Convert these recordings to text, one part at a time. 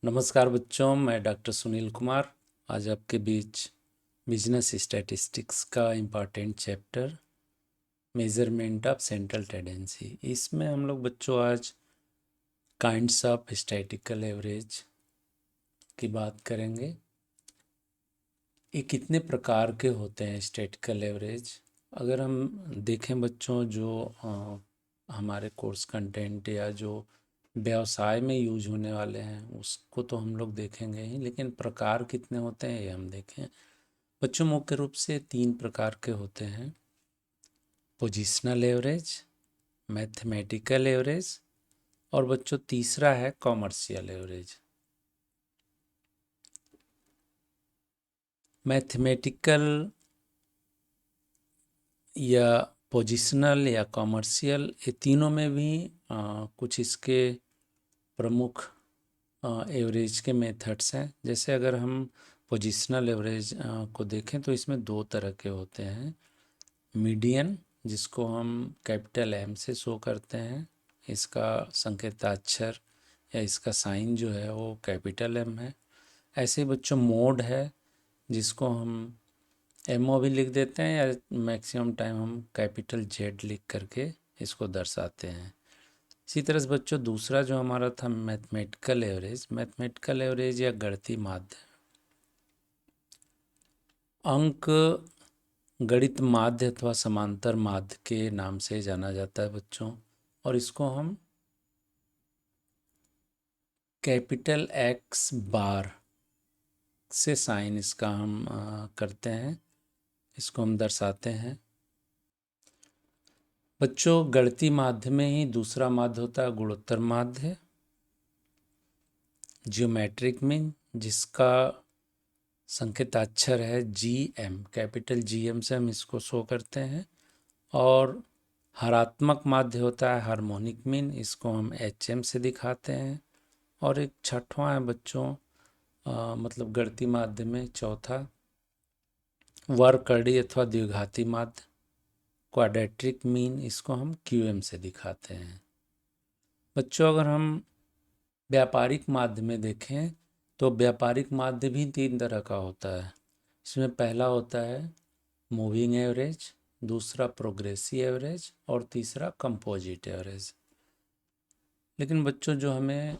नमस्कार बच्चों, मैं डॉक्टर सुनील कुमार आज आपके बीच बिजनेस स्टैटिस्टिक्स का important chapter measurement of central tendency, इसमें हम लोग बच्चों आज काइंड्स ऑफ स्टैटिस्टिकल एवरेज की बात करेंगे। ये कितने प्रकार के होते हैं स्टैटिस्टिकल एवरेज। अगर हम देखें बच्चों, जो हमारे कोर्स कंटेंट या जो व्यवसाय में यूज होने वाले हैं उसको तो हम लोग देखेंगे ही, लेकिन प्रकार कितने होते हैं ये हम देखें। बच्चों मुख्य रूप से 3 प्रकार के होते हैं: पोजिशनल एवरेज, मैथमेटिकल एवरेज और बच्चों तीसरा है कॉमर्शियल एवरेज। मैथमेटिकल या पोजिशनल या कॉमर्शियल, ये तीनों में भी कुछ इसके प्रमुख एवरेज के मेथड्स हैं। जैसे अगर हम पोजिशनल एवरेज को देखें तो इसमें 2 तरह के होते हैं: मीडियन, जिसको हम कैपिटल एम से शो करते हैं, इसका संकेताक्षर या इसका साइन जो है वो कैपिटल एम है। ऐसे ही बच्चों मोड है, जिसको हम एमओ भी लिख देते हैं या मैक्सिमम टाइम हम कैपिटल जेड लिख करके इसको दर्शाते हैं। इसी तरह से बच्चों दूसरा जो हमारा था मैथमेटिकल एवरेज, मैथमेटिकल एवरेज या गणितीय माध्य, अंक गणित माध्य अथवा समांतर माध्य के नाम से जाना जाता है बच्चों। और इसको हम कैपिटल एक्स बार से साइन इसका हम करते हैं, इसको हम दर्शाते हैं। बच्चों गणितीय माध्य में ही दूसरा माध्य होता है गुणोत्तर माध्य, जियोमेट्रिक मीन, जिसका संकेताक्षर है G M, capital G M से हम इसको शो करते हैं। और हरात्मक माध्य होता है हार्मोनिक मीन, इसको हम एच एम से दिखाते हैं। और एक छठवां है बच्चों मतलब गणितीय माध्य में चौथा वर्कड़ी अथवा द्विघाती माध्य, क्वाड्रेटिक मीन, इसको हम क्यू एम से दिखाते हैं। बच्चों अगर हम व्यापारिक माध्य में देखें तो व्यापारिक माध्य भी 3 तरह का होता है। इसमें पहला होता है मूविंग एवरेज, दूसरा प्रोग्रेसिव एवरेज और तीसरा कंपोजिट एवरेज। लेकिन बच्चों जो हमें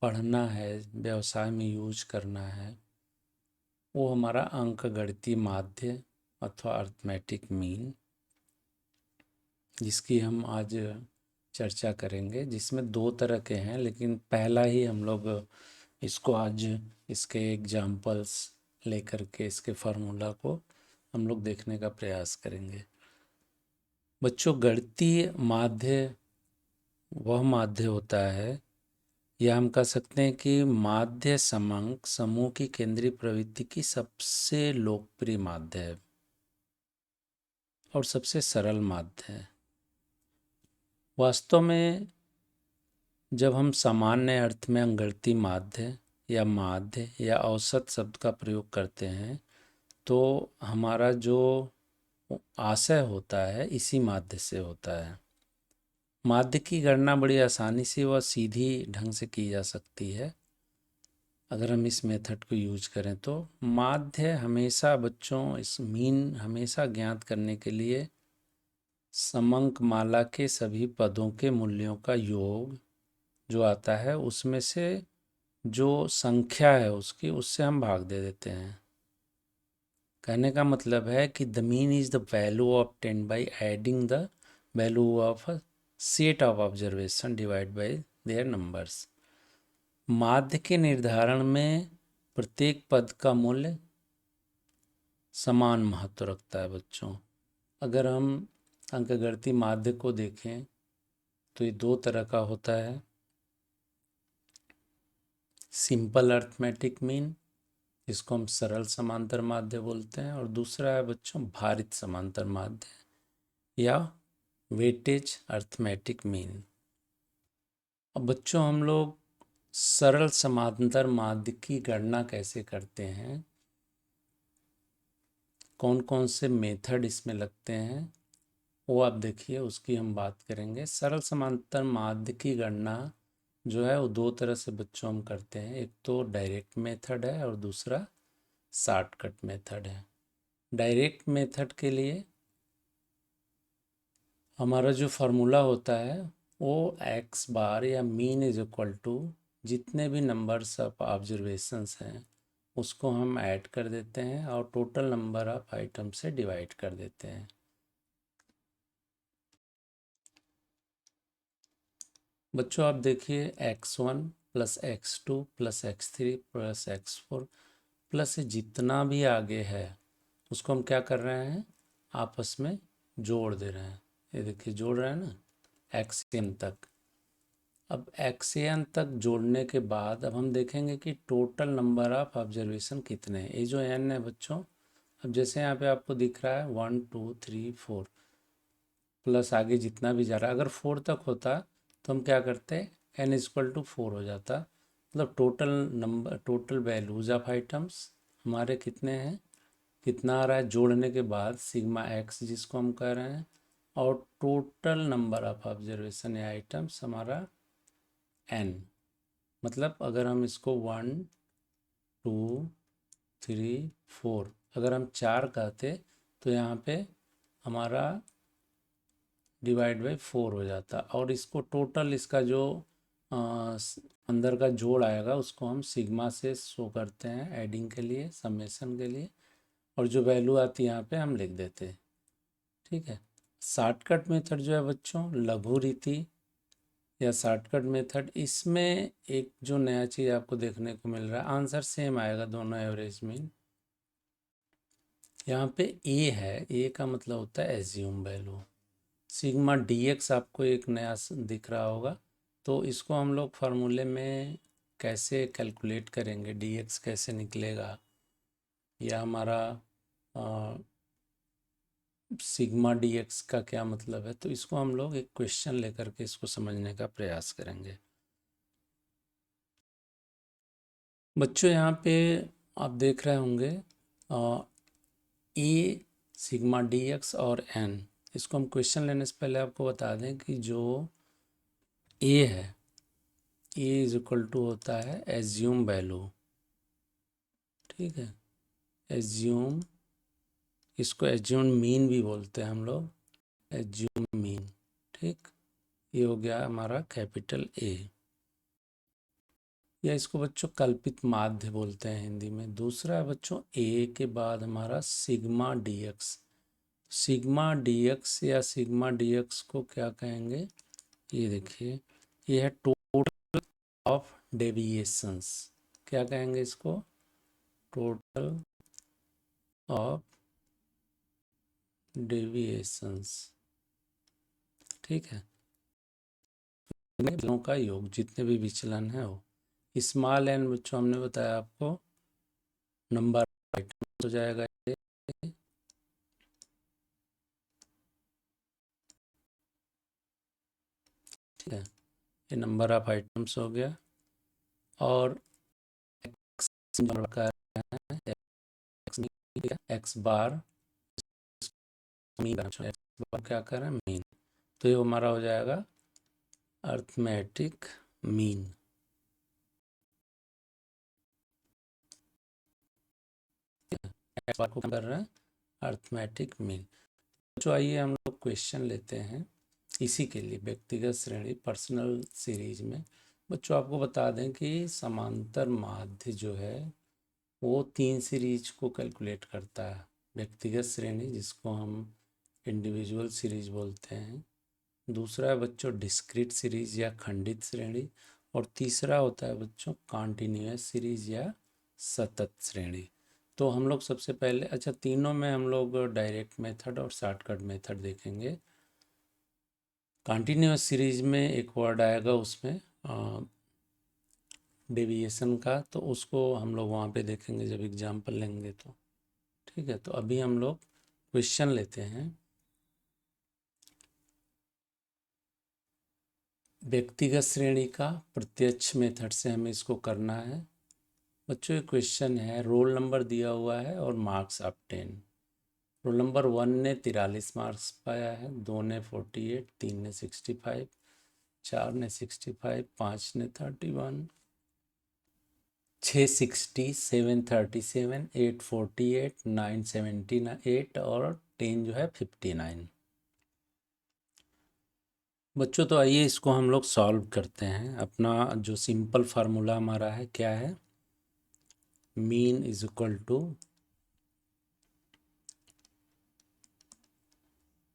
पढ़ना है, व्यवसाय में यूज करना है, वो हमारा अंकगणितीय माध्य अथवा अरिथमेटिक मीन, जिसकी हम आज चर्चा करेंगे, जिसमें 2 तरह के हैं। लेकिन पहला ही हम लोग इसको आज इसके एग्जाम्पल्स लेकर के इसके फार्मूला को हम लोग देखने का प्रयास करेंगे। बच्चों गणितीय माध्य वह माध्य होता है, या हम कह सकते हैं कि माध्य समांक समूह की केंद्रीय प्रवृत्ति की सबसे लोकप्रिय माध्य है और सबसे सरल माध्य है। वास्तव में जब हम सामान्य अर्थ में अंगगणितीय माध्य या औसत शब्द का प्रयोग करते हैं तो हमारा जो आशय होता है इसी माध्य से होता है। माध्य की गणना बड़ी आसानी से व सीधी ढंग से की जा सकती है अगर हम इस मेथड को यूज करें तो। माध्य हमेशा बच्चों, इस मीन हमेशा ज्ञात करने के लिए समंक माला के सभी पदों के मूल्यों का योग जो आता है उसमें से जो संख्या है उसकी, उससे हम भाग दे देते हैं। कहने का मतलब है कि the mean is the value obtained by adding the value of a set of observation divide by there numbers. माध्य के निर्धारण में प्रत्येक पद का मूल्य समान महत्व रखता है बच्चों। अगर हम अंकगणितीय माध्य को देखें तो ये 2 तरह का होता है: सिंपल अरिथमेटिक मीन, जिसको हम सरल समांतर माध्य बोलते हैं, और दूसरा है बच्चों भारित समांतर माध्य या वेटेज अरिथमेटिक मीन। अब बच्चों हम लोग सरल समांतर माध्य की गणना कैसे करते हैं, कौन कौन से मेथड इसमें लगते हैं, वो आप देखिए, उसकी हम बात करेंगे। सरल समांतर माध्य की गणना जो है वो दो तरह से बच्चों हम करते हैं, एक तो डायरेक्ट मेथड है और दूसरा शॉर्टकट मेथड है। डायरेक्ट मेथड के लिए हमारा जो फार्मूला होता है वो एक्स बार या मीन इज इक्वल टू जितने भी नंबर्स ऑफ ऑब्जर्वेशंस हैं उसको हम ऐड कर देते हैं और टोटल नंबर ऑफ आइटम से डिवाइड कर देते हैं। बच्चों आप देखिए x1 plus x2 plus x3 plus x4 plus जितना भी आगे है उसको हम क्या कर रहे हैं, आपस में जोड़ दे रहे हैं। ये देखिए जोड़ रहे हैं ना xn तक। अब xn तक जोड़ने के बाद अब हम देखेंगे कि टोटल नंबर ऑफ ऑब्जर्वेशन कितने हैं। ये जो n है बच्चों, अब जैसे यहाँ पे आपको दिख रहा है 1 2 3 4 प्लस आगे जितना भी जा रहा है, अगर 4 तक होता तो हम क्या करते, n इक्वल टू 4 हो जाता। मतलब total number, total values of items हमारे कितने हैं, कितना आ रहा है जोड़ने के बाद सिग्मा एक्स जिसको हम कह रहे हैं, और टोटल नंबर ऑफ ऑब्जर्वेशन या आइटम्स हमारा n। मतलब अगर हम इसको 1 2 3 4 अगर हम 4 कहते तो यहाँ पे हमारा डिवाइड बाई 4 हो जाता, और इसको टोटल इसका जो अंदर का जोड़ आएगा उसको हम सिग्मा से शो करते हैं एडिंग के लिए, समेशन के लिए, और जो वैल्यू आती है यहाँ पे हम लिख देते हैं। ठीक है। शॉर्टकट मेथड जो है बच्चों, लघु रीति या शॉर्टकट मेथड, इसमें एक जो नया चीज़ आपको देखने को मिल रहा है, आंसर सेम आएगा दोनों एवरेज मीन। यहाँ पे ए है, ए का मतलब होता है एज्यूम वैल्यू। सिग्मा dx आपको एक नया दिख रहा होगा, तो इसको हम लोग फार्मूले में कैसे कैलकुलेट करेंगे, dx कैसे निकलेगा, या हमारा सिग्मा dx का क्या मतलब है, तो इसको हम लोग एक क्वेश्चन लेकर के इसको समझने का प्रयास करेंगे। बच्चों यहाँ पे आप देख रहे होंगे ए सिग्मा dx और n, इसको हम क्वेश्चन लेने से पहले आपको बता दें कि जो ए है, ए इज इक्वल टू होता है एज्यूम वैल्यू। ठीक है, एज्यूम, इसको एज्यूम मीन भी बोलते हैं हम लोग, एज्यूम मीन। ठीक, ये हो गया हमारा कैपिटल ए, या इसको बच्चों कल्पित माध्य बोलते हैं हिंदी में। दूसरा है बच्चों ए के बाद हमारा सिग्मा dx। सिग्मा dx या सिग्मा dx को क्या कहेंगे, ये देखिए, ये है टोटल ऑफ डेविएशंस। क्या कहेंगे इसको, टोटल ऑफ डेविएशंस। ठीक है, विचलनों का योग, जितने भी विचलन है वो। स्मॉल एन बच्चों हमने बताया आपको नंबर आइटम हो जाएगा ये। ठीक है, ये नंबर ऑफ आइटम्स हो गया, और का एक्स बार मीन, एक्स बार क्या कर रहे हैं मीन, तो ये हमारा हो जाएगा अर्थमेटिक मीन। एक्स बार को कर रहे हैं अर्थमेटिक मीन। तो आइए हम लोग क्वेश्चन लेते हैं इसी के लिए, व्यक्तिगत श्रेणी पर्सनल सीरीज में। बच्चों आपको बता दें कि समांतर माध्य जो है वो 3 सीरीज को कैलकुलेट करता है। व्यक्तिगत श्रेणी जिसको हम इंडिविजुअल सीरीज बोलते हैं, दूसरा है बच्चों डिस्क्रीट सीरीज या खंडित श्रेणी, और तीसरा होता है बच्चों कॉन्टिन्यूअस सीरीज या सतत श्रेणी। तो हम लोग सबसे पहले, अच्छा तीनों में हम लोग डायरेक्ट मेथड और शॉर्टकट मेथड देखेंगे। कॉन्टिन्यूअस सीरीज में एक वर्ड आएगा उसमें डेविएशन का, तो उसको हम लोग वहाँ पे देखेंगे जब एग्जाम्पल लेंगे तो। ठीक है, तो अभी हम लोग क्वेश्चन लेते हैं। व्यक्तिगत श्रेणी का प्रत्यक्ष मेथड से हमें इसको करना है। बच्चों ये क्वेश्चन है, रोल नंबर दिया हुआ है और मार्क्स ऑफ 10। रोल नंबर 1 ने 43 मार्क्स पाया है, 2 ने 48, 3 ने 65, 4 ने 65, 5 ने 31, 6 60, 7 37, 8 48, 9 78 और 10 जो है 59। बच्चों तो आइए इसको हम लोग सॉल्व करते हैं। अपना जो सिंपल फार्मूला हमारा है क्या है, mean is equal to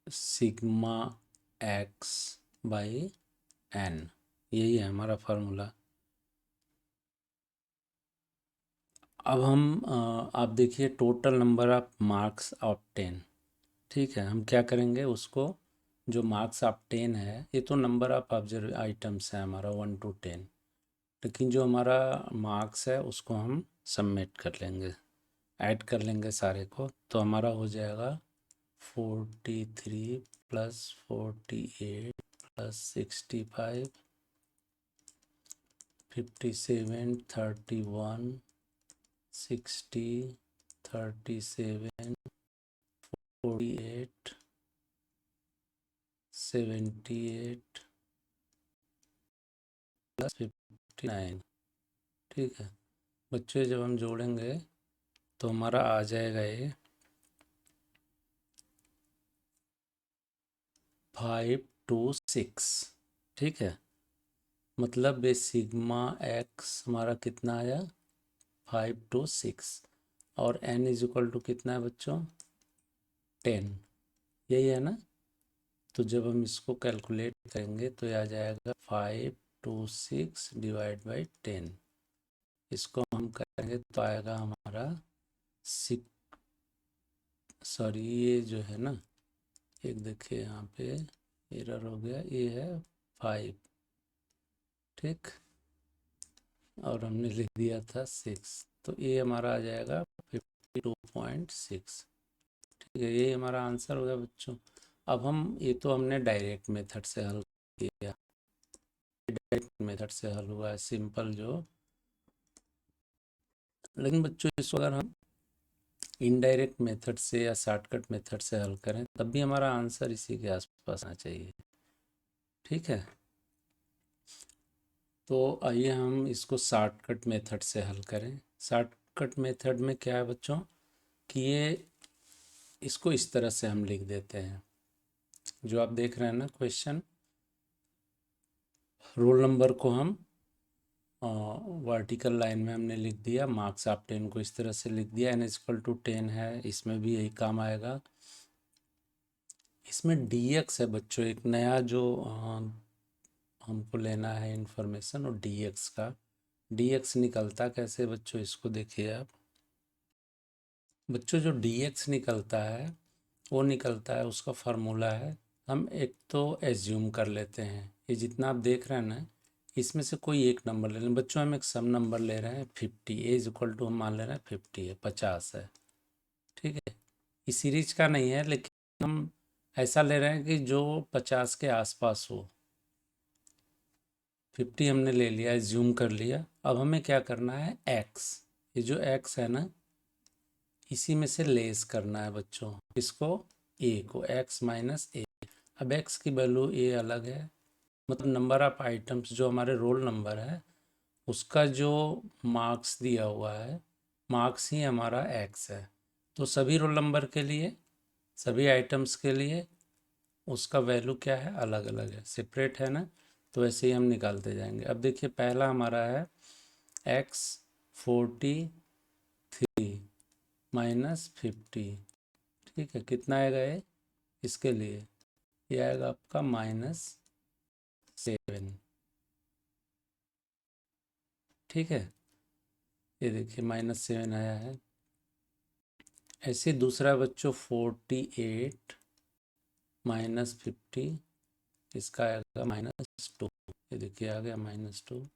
sigma x by n, यही है हमारा फार्मूला। अब हम आप देखिए total number of marks of 10, ठीक है। हम क्या करेंगे उसको, जो मार्क्स ऑफ 10 है ये तो नंबर ऑफ ऑब्जर्व आइटम्स है हमारा 1 to 10, लेकिन जो हमारा मार्क्स है उसको हम सबमिट कर लेंगे, ऐड कर लेंगे सारे को, तो हमारा हो जाएगा 43 प्लस 48 प्लस 65, 57, 31, 60, 37, 48, 78 प्लस 59, ठीक है। बच्चे जब हम जोड़ेंगे तो हमारा आ जाएगा ये 526, ठीक है। मतलब ये सिग्मा एक्स हमारा कितना आया 526, और n इज इक्वल टू कितना है बच्चों 10, यही है ना। तो जब हम इसको कैलकुलेट करेंगे तो ये आ जाएगा 526 डिवाइड बाई 10, इसको हम करेंगे तो आएगा हमारा सॉरी ये जो है ना, एक देखिए यहाँ पे एरर हो गया, ये है 5, ठीक, और हमने लिख दिया था 6, तो ये हमारा आ जाएगा 52.6, ठीक है। ये हमारा आंसर हो गया बच्चों। अब हम ये तो हमने डायरेक्ट मेथड से हल किया, डायरेक्ट मेथड से हल हुआ है सिंपल जो, लेकिन बच्चों इसको अगर हम इनडायरेक्ट मेथड से या शॉर्टकट मेथड से हल करें तब भी हमारा आंसर इसी के आसपास आना चाहिए, ठीक है। तो आइए हम इसको शॉर्टकट मेथड से हल करें। शॉर्टकट मेथड में क्या है बच्चों कि ये इसको इस तरह से हम लिख देते हैं, जो आप देख रहे हैं ना क्वेश्चन, रोल नंबर को हम वर्टिकल लाइन में हमने लिख दिया, मार्क्स ऑफ 10 को इस तरह से लिख दिया, n इक्वल टू 10 है, इसमें भी यही काम आएगा। इसमें dx है बच्चों, एक नया जो हमको लेना है इंफॉर्मेशन, और dx का, dx निकलता कैसे बच्चों इसको देखिए आप। बच्चों जो dx निकलता है वो निकलता है, उसका फार्मूला है, हम एक तो एज्यूम कर लेते हैं ये जितना आप देख रहे हैं ना, इसमें से कोई एक नंबर ले लें। बच्चों हम एक सम नंबर ले रहे हैं 50, ए इज इक्वल टू हम मान ले रहे हैं 50 है, 50 है, ठीक है। इस सीरीज का नहीं है, लेकिन हम ऐसा ले रहे हैं कि जो 50 के आसपास हो। 50 हमने ले लिया, एज्यूम कर लिया। अब हमें क्या करना है, एक्स, ये जो एक्स है ना इसी में से लेस करना है बच्चों, इसको ए को, एक्स माइनस ए। अब एक्स की वैल्यू ए अलग है, मतलब नंबर ऑफ आइटम्स जो हमारे रोल नंबर है उसका जो मार्क्स दिया हुआ है, मार्क्स ही हमारा एक्स है। तो सभी रोल नंबर के लिए, सभी आइटम्स के लिए उसका वैल्यू क्या है, अलग अलग है, सेपरेट है ना। तो ऐसे ही हम निकालते जाएंगे। अब देखिए पहला हमारा है एक्स 43 माइनस 50, ठीक है। कितना आएगा ये इसके लिए, ये आएगा आपका -7, ठीक है। ये देखिए -7 आया है। ऐसे दूसरा बच्चों 48 माइनस 50, इसका आएगा -2, ये देखिए आ गया -2।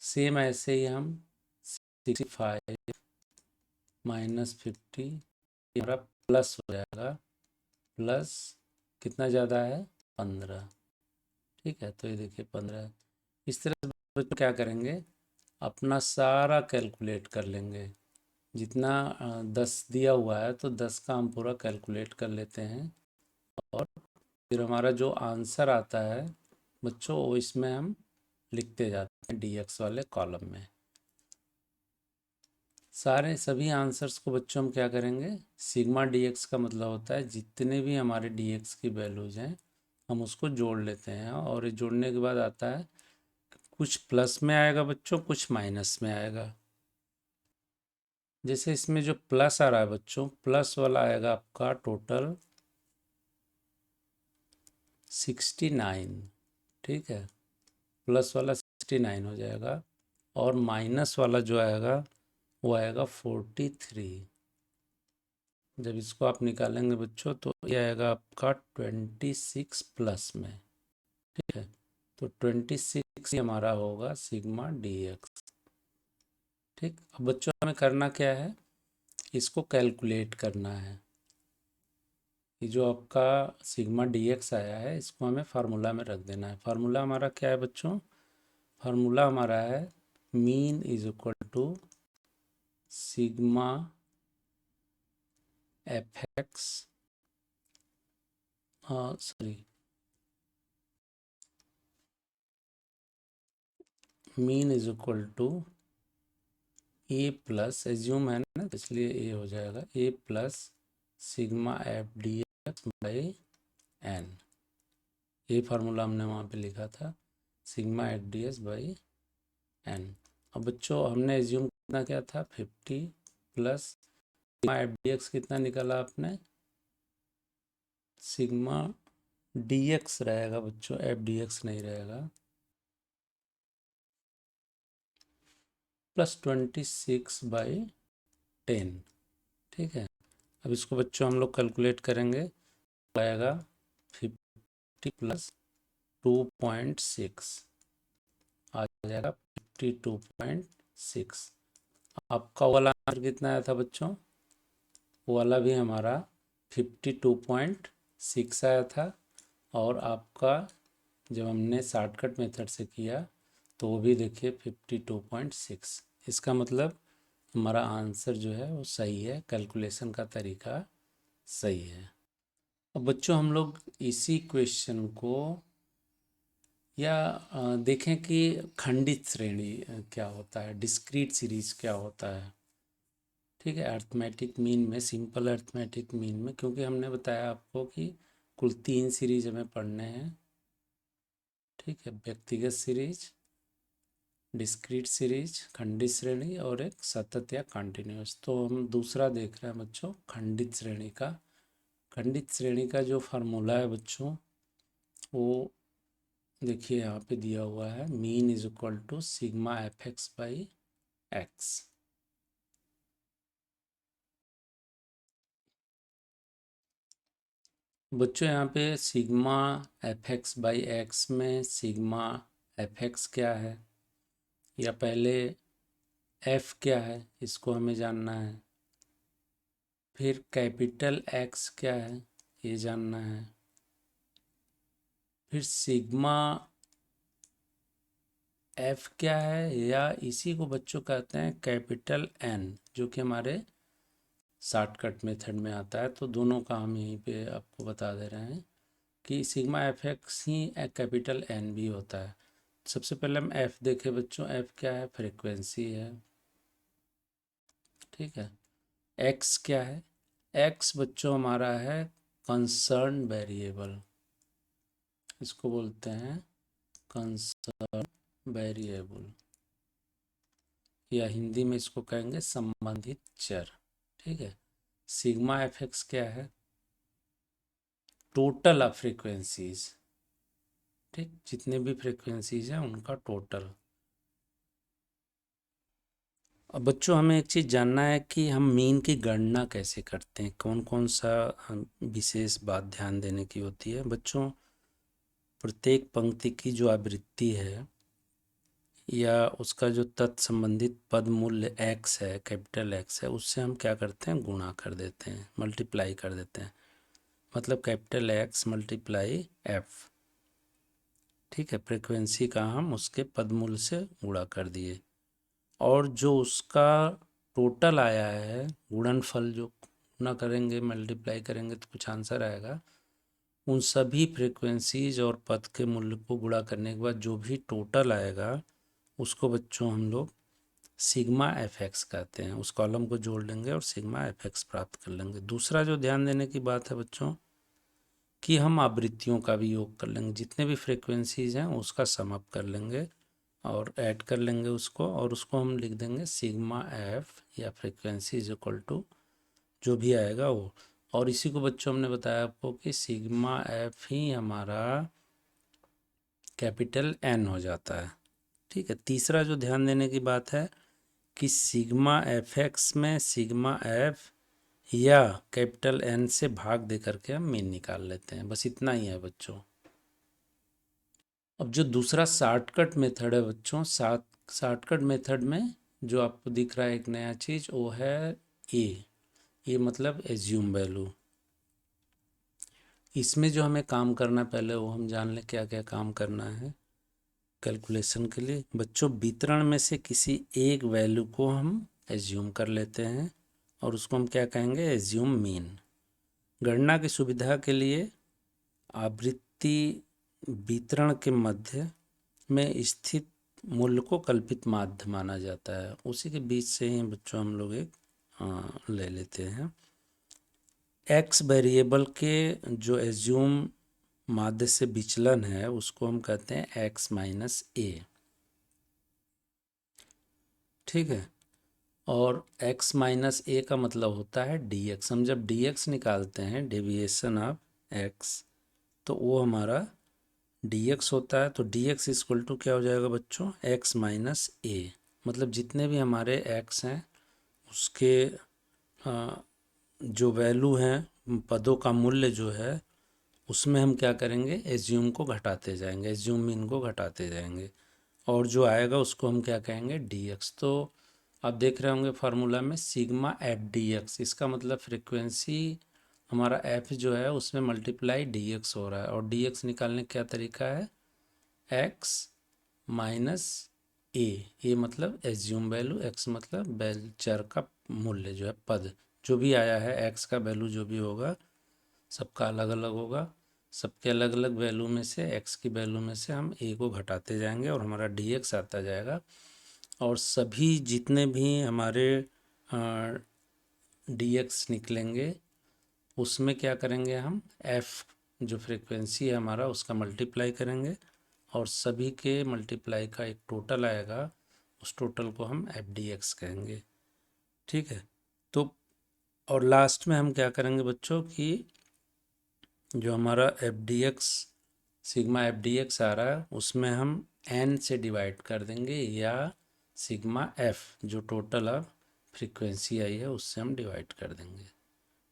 सेम ऐसे ही हम 65 माइनस 50, हमारा प्लस हो जाएगा, प्लस कितना ज़्यादा है 15, ठीक है। तो ये देखिए 15, इस तरह से बच्चों क्या करेंगे, अपना सारा कैलकुलेट कर लेंगे। जितना 10 दिया हुआ है तो 10 का हम पूरा कैलकुलेट कर लेते हैं, और फिर हमारा जो आंसर आता है बच्चों वो इसमें हम लिखते जाते हैं dx वाले कॉलम में। सारे सभी आंसर्स को बच्चों हम क्या करेंगे, सिग्मा dx का मतलब होता है जितने भी हमारे dx की वैल्यूज हैं हम उसको जोड़ लेते हैं, और ये जोड़ने के बाद आता है कुछ प्लस में आएगा बच्चों, कुछ माइनस में आएगा। जैसे इसमें जो प्लस आ रहा है बच्चों, प्लस वाला आएगा आपका टोटल 69, ठीक है, प्लस वाला 69 हो जाएगा, और माइनस वाला जो आएगा वो आएगा 43। जब इसको आप निकालेंगे बच्चों तो ये आएगा आपका 26 प्लस में, ठीक है। तो 26 ही हमारा होगा सिग्मा dx, ठीक। अब बच्चों हमें करना क्या है, इसको कैलकुलेट करना है। ये जो आपका सिग्मा dx आया है इसको हमें फार्मूला में रख देना है। फार्मूला हमारा क्या है बच्चों, फार्मूला हमारा है mean is equal to sigma F X, sorry, mean is equal to A plus, assume है ना तो इसलिए ए हो जाएगा, A plus sigma F D x by N. ये फार्मूला हमने वहाँ पे लिखा था, sigma F D S by N. अब बच्चों हमने एज्यूम कितना क्या था, 50 plus sigma F D X कितना निकाला आपने, सिग्मा डी एक्स रहेगा बच्चों, एफ डी एक्स नहीं रहेगा, प्लस 26/10, ठीक है। अब इसको बच्चों हम लोग कैलकुलेट करेंगे, आएगा 50 प्लस 2.6 आ जाएगा 52.6। आपका वाला आंसर कितना आया था बच्चों, वो वाला भी हमारा 52.6 आया था, और आपका जब हमने शॉर्टकट मेथड से किया तो वो भी देखिए 52.6। इसका मतलब हमारा आंसर जो है वो सही है, कैलकुलेशन का तरीका सही है। अब बच्चों हम लोग इसी क्वेश्चन को या देखें कि खंडित श्रेणी क्या होता है, डिस्क्रीट सीरीज क्या होता है, ठीक है। अर्थमेटिक मीन में, सिंपल अर्थमेटिक मीन में, क्योंकि हमने बताया आपको कि कुल 3 सीरीज हमें पढ़ने हैं, ठीक है, व्यक्तिगत सीरीज, डिस्क्रीट सीरीज, खंडित श्रेणी, और एक सतत या कंटिन्यूस। तो हम दूसरा देख रहे हैं बच्चों खंडित श्रेणी का। खंडित श्रेणी का जो फार्मूला है बच्चों वो देखिए यहाँ पे दिया हुआ है, mean is equal to sigma F x by x. बच्चों यहाँ पे sigma F x by x में सिग्मा एफ एक्स क्या है, या पहले एफ क्या है इसको हमें जानना है, फिर कैपिटल एक्स क्या है ये जानना है, फिर सिग्मा एफ क्या है, या इसी को बच्चों कहते हैं कैपिटल एन, जो कि हमारे शॉर्टकट मेथड में आता है। तो दोनों का हम यहीं पे आपको बता दे रहे हैं कि सिग्मा एफ एक्स ही कैपिटल एन भी होता है। सबसे पहले हम एफ देखें बच्चों, एफ क्या है, फ्रीक्वेंसी है, ठीक है। एक्स क्या है, एक्स बच्चों हमारा है कंसर्न वेरिएबल, इसको बोलते हैं कंसर्न वेरिएबल, या हिंदी में इसको कहेंगे संबंधित चर, ठीक है। सिग्मा एफ एक्स क्या है, टोटल ऑफ फ्रीक्वेंसीज, ठीक, जितने भी फ्रीक्वेंसीज हैं उनका टोटल। अब बच्चों हमें एक चीज़ जानना है कि हम मीन की गणना कैसे करते हैं, कौन कौन सा विशेष बात ध्यान देने की होती है बच्चों। प्रत्येक पंक्ति की जो आवृत्ति है या उसका जो तत्संबंधित पद मूल्य एक्स है, कैपिटल एक्स है, उससे हम क्या करते हैं, गुणा कर देते हैं, मल्टीप्लाई कर देते हैं। मतलब कैपिटल एक्स मल्टीप्लाई एफ, ठीक है, फ्रीक्वेंसी का हम उसके पदमूल से गुणा कर दिए, और जो उसका टोटल आया है गुणनफल, जो गुणा करेंगे मल्टीप्लाई करेंगे तो कुछ आंसर आएगा, उन सभी फ्रीक्वेंसीज और पद के मूल्य को गुणा करने के बाद जो भी टोटल आएगा उसको बच्चों हम लोग सिग्मा एफ एक्स कहते हैं। उस कॉलम को जोड़ लेंगे और सिग्मा एफ एक्स प्राप्त कर लेंगे। दूसरा जो ध्यान देने की बात है बच्चों कि हम आवृत्तियों का भी योग कर लेंगे, जितने भी फ्रीक्वेंसीज हैं उसका सम अप कर लेंगे और ऐड कर लेंगे उसको, और उसको हम लिख देंगे सिग्मा एफ या फ्रीक्वेंसी इज इक्वल टू जो भी आएगा वो। और इसी को बच्चों हमने बताया आपको कि सिग्मा एफ ही हमारा कैपिटल एन हो जाता है। ठीक है। तीसरा जो ध्यान देने की बात है कि सिग्मा एफ एक्स में सिग्मा एफ या कैपिटल एन से भाग दे करके हम मीन निकाल लेते हैं। बस इतना ही है बच्चों। अब जो दूसरा शॉर्टकट मेथड है बच्चों, शॉर्टकट मेथड में जो आपको दिख रहा है एक नया चीज़, वो है ए मतलब एज्यूम वैल्यू। इसमें जो हमें काम करना पहले वो हम जान लें क्या क्या काम करना है कैलकुलेशन के लिए। बच्चों वितरण में से किसी एक वैल्यू को हम एज्यूम कर लेते हैं और उसको हम क्या कहेंगे, एज्यूम मीन। गणना की सुविधा के लिए आवृत्ति वितरण के मध्य में स्थित मूल्य को कल्पित माध्य माना जाता है। उसी के बीच से ही बच्चों हम लोग एक ले लेते हैं। एक्स वेरिएबल के जो एज्यूम माध्य से विचलन है उसको हम कहते हैं एक्स माइनस ए। ठीक है। और x माइनस ए का मतलब होता है dx। हम जब dx निकालते हैं, डेविएशन ऑफ x, तो वो हमारा dx होता है। तो dx इक्वल टू क्या हो जाएगा बच्चों, x माइनस ए। मतलब जितने भी हमारे x हैं उसके जो वैल्यू हैं, पदों का मूल्य जो है, उसमें हम क्या करेंगे, एज्यूम को घटाते जाएंगे, एज्यूम मीन को घटाते जाएंगे, और जो आएगा उसको हम क्या कहेंगे, dx। तो आप देख रहे होंगे फार्मूला में सिग्मा एफ डी एक्स, इसका मतलब फ्रीक्वेंसी हमारा f जो है उसमें मल्टीप्लाई dx हो रहा है। और dx निकालने का क्या तरीका है, x माइनस ए मतलब एज्यूम वैल्यू, x मतलब बेल चर का मूल्य जो है, पद जो भी आया है, x का वैल्यू जो भी होगा सबका अलग अलग होगा। सबके अलग अलग वैल्यू में से x की वैल्यू में से हम a को घटाते जाएंगे और हमारा dx आता जाएगा। और सभी जितने भी हमारे dx निकलेंगे उसमें क्या करेंगे, हम f जो फ्रीक्वेंसी है हमारा उसका मल्टीप्लाई करेंगे और सभी के मल्टीप्लाई का एक टोटल आएगा, उस टोटल को हम एफ डी एक्स कहेंगे। ठीक है। तो और लास्ट में हम क्या करेंगे बच्चों कि जो हमारा F D X, sigma F D X आ रहा है उसमें हम एन से डिवाइड कर देंगे, या सिग्मा एफ जो टोटल ऑफ फ्रीक्वेंसी आई है उससे हम डिवाइड कर देंगे।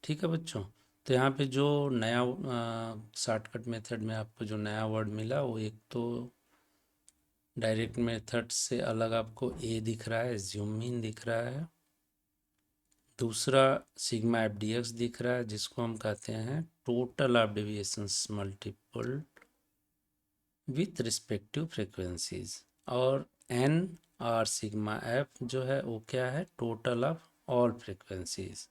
ठीक है बच्चों। तो यहाँ पे जो नया शॉर्टकट मेथड में आपको जो नया वर्ड मिला वो एक तो डायरेक्ट मेथड से अलग आपको ए दिख रहा है, एज्यूम मीन दिख रहा है। दूसरा सिग्मा एफ डी एक्स दिख रहा है जिसको हम कहते हैं total of deviations multiple with respective frequencies. और एन और सिग्मा एफ जो है वो क्या है, टोटल ऑफ ऑल फ्रीक्वेंसीज।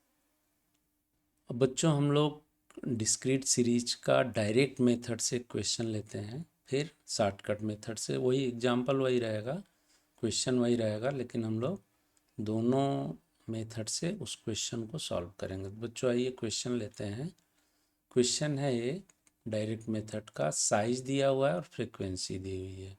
अब बच्चों हम लोग डिस्क्रीट सीरीज का डायरेक्ट मेथड से क्वेश्चन लेते हैं, फिर शॉर्टकट मेथड से वही एग्जाम्पल वही रहेगा, क्वेश्चन वही रहेगा, लेकिन हम लोग दोनों मेथड से उस क्वेश्चन को सॉल्व करेंगे। तो बच्चों आइए क्वेश्चन लेते हैं। क्वेश्चन है ये डायरेक्ट मेथड का, साइज दिया हुआ है और फ्रीक्वेंसी दी हुई है।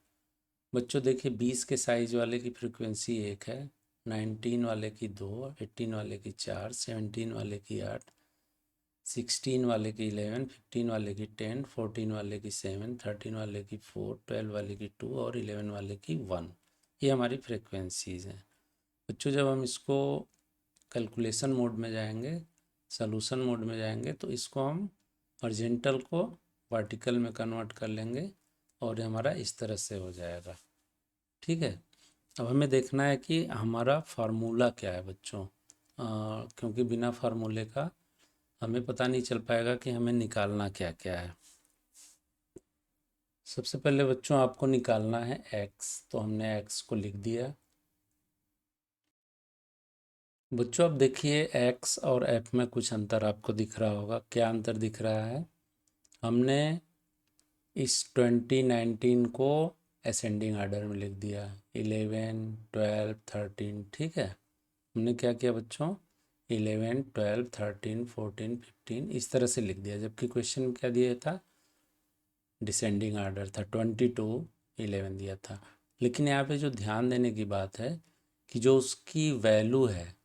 बच्चों देखिए 20 के साइज वाले की फ्रीक्वेंसी 1 है, 19 वाले की 2, 18 वाले की 4, 17 वाले की 8, 16 वाले की 11, 15 वाले की 10, 14 वाले की 7, 13 वाले की 4, 12 वाले की 2 और 11 वाले की 1। ये हमारी फ्रीक्वेंसीज़ हैं। बच्चों जब हम इसको कैलकुलेशन मोड में जाएंगे, सॉल्यूशन मोड में जाएंगे, तो इसको हम हॉरिजॉन्टल को वर्टिकल में कन्वर्ट कर लेंगे और ये हमारा इस तरह से हो जाएगा। ठीक है। अब हमें देखना है कि हमारा फार्मूला क्या है बच्चों, क्योंकि बिना फार्मूले का हमें पता नहीं चल पाएगा कि हमें निकालना क्या क्या है। सबसे पहले बच्चों आपको निकालना है x, तो हमने x को लिख दिया। बच्चों अब देखिए x और f में कुछ अंतर आपको दिख रहा होगा। क्या अंतर दिख रहा है, हमने इस 2019 को असेंडिंग आर्डर में लिख दिया, 11, 12, 13, ठीक है। हमने क्या किया बच्चों, 11, 12, 13, 14, 15 इस तरह से लिख दिया, जबकि क्वेश्चन में क्या दिया था, डिसेंडिंग आर्डर था, 22, 11 दिया था। लेकिन यहाँ पे जो ध्यान देने की बात है कि जो उसकी वैल्यू है,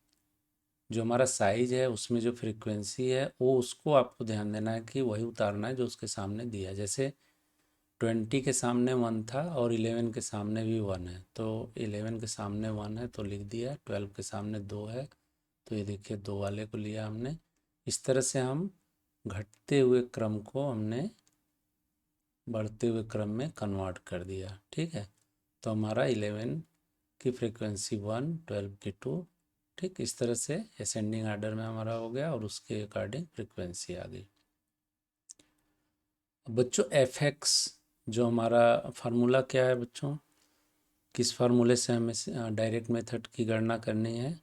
जो हमारा साइज है, उसमें जो फ्रीक्वेंसी है, वो उसको आपको ध्यान देना है कि वही उतारना है जो उसके सामने दिया है। जैसे 20 के सामने 1 था और 11 के सामने भी 1 है, तो 11 के सामने 1 है तो लिख दिया, 12 के सामने 2 है तो ये देखिए 2 वाले को लिया हमने। इस तरह से हम घटते हुए क्रम को हमने बढ़ते हुए क्रम में कन्वर्ट कर दिया, ठीक है। तो हमारा 11 की फ्रीक्वेंसी 1, 12 की 2, ठीक। इस तरह से असेंडिंग आर्डर में हमारा हो गया और उसके अकॉर्डिंग फ्रीक्वेंसी आ गई। बच्चों एफ एक्स जो हमारा फार्मूला क्या है बच्चों, किस फार्मूले से हमें डायरेक्ट मेथड की गणना करनी है,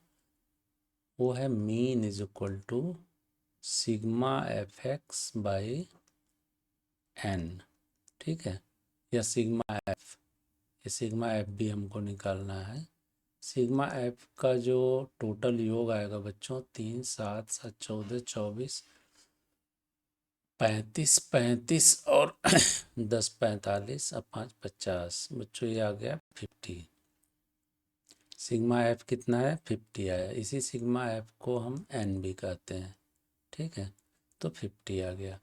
वो है mean is equal to sigma F x by n, ठीक है, या सिग्मा एफ, ये सिग्मा एफ भी हमको निकालना है। सिग्मा एफ का जो टोटल योग आएगा बच्चों, 3, 7, 7, 14, 24, 35, 35 और 10, 45 और 5, 50 बच्चों, ये आ गया 50। सिग्मा एफ कितना है, 50 आया। इसी सिग्मा एफ को हम एन भी कहते हैं, ठीक है। तो 50 आ गया।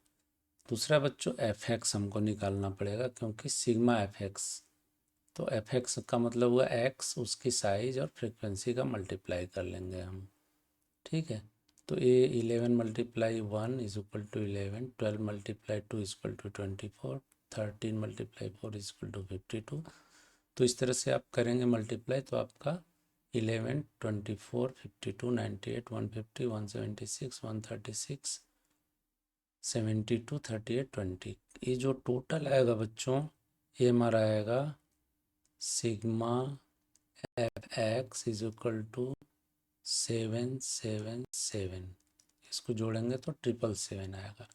दूसरा बच्चों एफ एक्स हमको निकालना पड़ेगा, क्योंकि सिग्मा एफ एक्स, तो एफ एक्स का मतलब हुआ एक्स, उसकी साइज और फ्रीक्वेंसी का मल्टीप्लाई कर लेंगे हम, ठीक है। तो ये 11 multiply 1 is equal to 11, 12 multiply 2 is equal to 24, 13 multiply 4 is equal to 52। तो इस तरह से आप करेंगे मल्टीप्लाई, तो आपका 11, 24, 52, 98, 150, 176, 136, 72, 38, 20, ये जो टोटल आएगा बच्चों, ये हमारा आएगा sigma F x is equal to 777, इसको जोड़ेंगे तो 777 आएगा।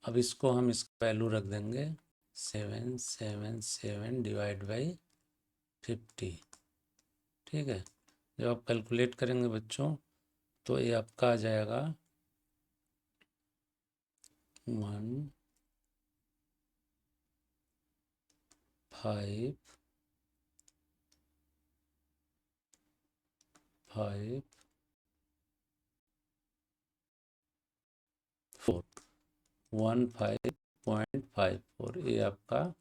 अब इसको हम इसका वैल्यू रख देंगे 777 डिवाइड बाई 50, ठीक है। जब आप कैलकुलेट करेंगे बच्चों, तो ये आपका आ जाएगा 1, 5, 5, 4, 15.54, ये आपका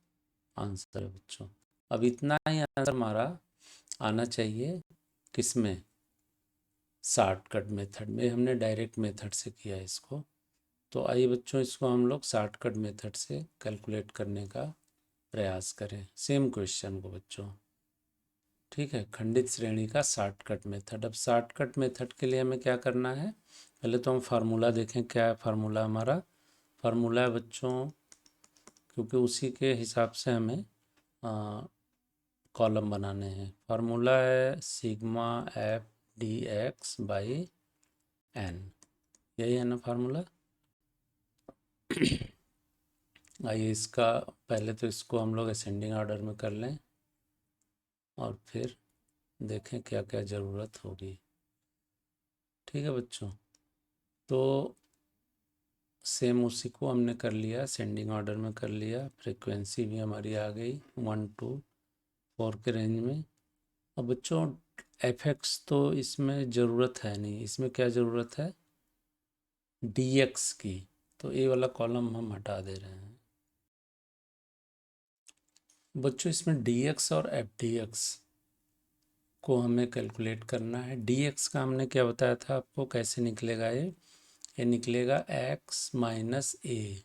आंसर है बच्चों। अब इतना ही आंसर हमारा आना चाहिए किसमें, शॉर्टकट मेथड में। हमने डायरेक्ट मेथड से किया इसको, तो आइए बच्चों इसको हम लोग शॉर्टकट मेथड से कैलकुलेट करने का प्रयास करें, सेम क्वेश्चन को बच्चों, ठीक है। खंडित श्रेणी का शॉर्टकट मेथड। अब शॉर्टकट मेथड के लिए हमें क्या करना है, पहले तो हम फार्मूला देखें, क्या है फार्मूला हमारा। फार्मूला है बच्चों, क्योंकि उसी के हिसाब से हमें कॉलम बनाने हैं। फार्मूला है sigma F D x by n, यही है ना फार्मूला। आइए इसका पहले तो इसको हम लोग असेंडिंग ऑर्डर में कर लें और फिर देखें क्या क्या ज़रूरत होगी, ठीक है बच्चों। तो सेम उसी को हमने कर लिया, असेंडिंग ऑर्डर में कर लिया। फ्रीक्वेंसी भी हमारी आ गई 1 to 4 के रेंज में। अब बच्चों एफ एक्स तो इसमें ज़रूरत है नहीं, इसमें क्या ज़रूरत है, डी एक्स की। तो ये वाला कॉलम हम हटा दे रहे हैं बच्चों। इसमें डी एक्स और एफ डी एक्स को हमें कैलकुलेट करना है। डी एक्स का हमने क्या बताया था आपको, कैसे निकलेगा ये निकलेगा एक्स माइनस ए,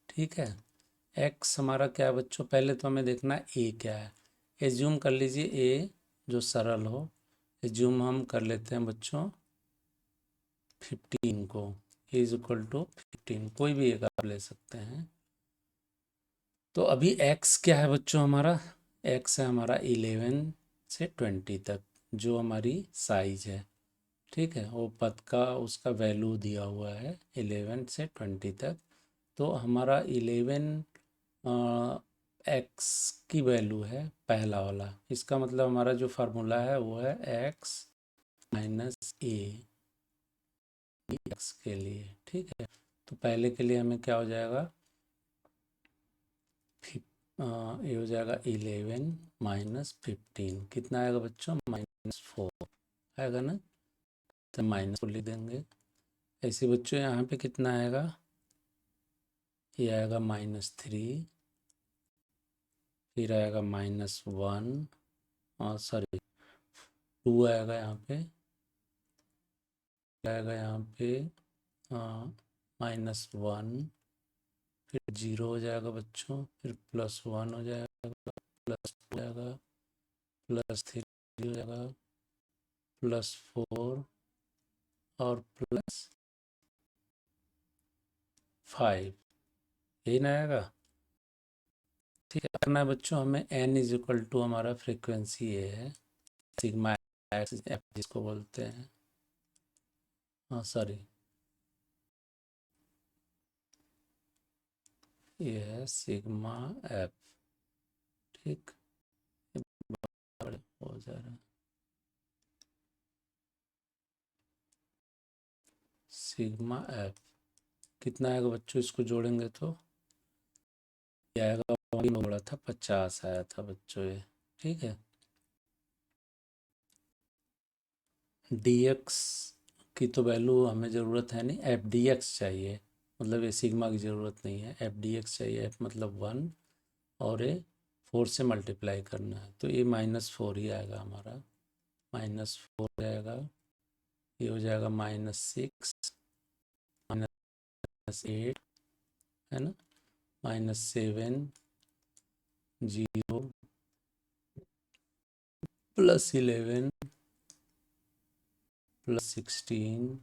ठीक है। एक्स हमारा क्या है बच्चों, पहले तो हमें देखना है ए क्या है। एज्यूम कर लीजिए ए जो सरल हो, एज्यूम हम कर लेते हैं बच्चों 15 को, इज इक्वल टू 15, कोई भी एक आप ले सकते हैं। तो अभी एक्स क्या है बच्चों हमारा, एक्स है हमारा 11 से 20 तक, जो हमारी साइज है, ठीक है। वो पद का उसका वैल्यू दिया हुआ है 11 से 20 तक। तो हमारा 11 एक्स की वैल्यू है पहला वाला। इसका मतलब हमारा जो फार्मूला है वो है एक्स माइनस ए एक्स के लिए। ठीक है, तो पहले के लिए हमें क्या हो जाएगा, ये हो जाएगा 11 माइनस 15, कितना आएगा बच्चों, -4 आएगा ना, तो माइनस को लिख देंगे। ऐसे बच्चों यहाँ पे कितना आएगा, ये आएगा -3, फिर आएगा -1 और सॉरी 2 आएगा यहाँ पे, आएगा यहाँ पे -1, फिर 0 हो जाएगा बच्चों, फिर +1 हो जाएगा, +2 हो जाएगा, +3 हो जाएगा, +4 और +5, यही ना आएगा। ठीक है, करना है बच्चों हमें n हमारा फ्रीक्वेंसी ये है, सिग्मा एक्स एफ जिसको बोलते हैं, हाँ सॉरी ये है सिग्मा एफ। ठीक, बड़े हो जा रहा है, सिग्मा एफ कितना आएगा बच्चों, इसको जोड़ेंगे तो ये आएगा, बोला था 50 आया था बच्चों ये। ठीक है, dx की तो वैल्यू हमें ज़रूरत है नहीं, एफ डी एक्स चाहिए, मतलब ये सिग्मा की ज़रूरत नहीं है, एफ डी एक्स चाहिए, एफ मतलब 1 और ये 4 से मल्टीप्लाई करना है, तो ये -4 ही आएगा हमारा, -4 आएगा, ये हो जाएगा -6 -8 है ना, -7 0 +11 +16,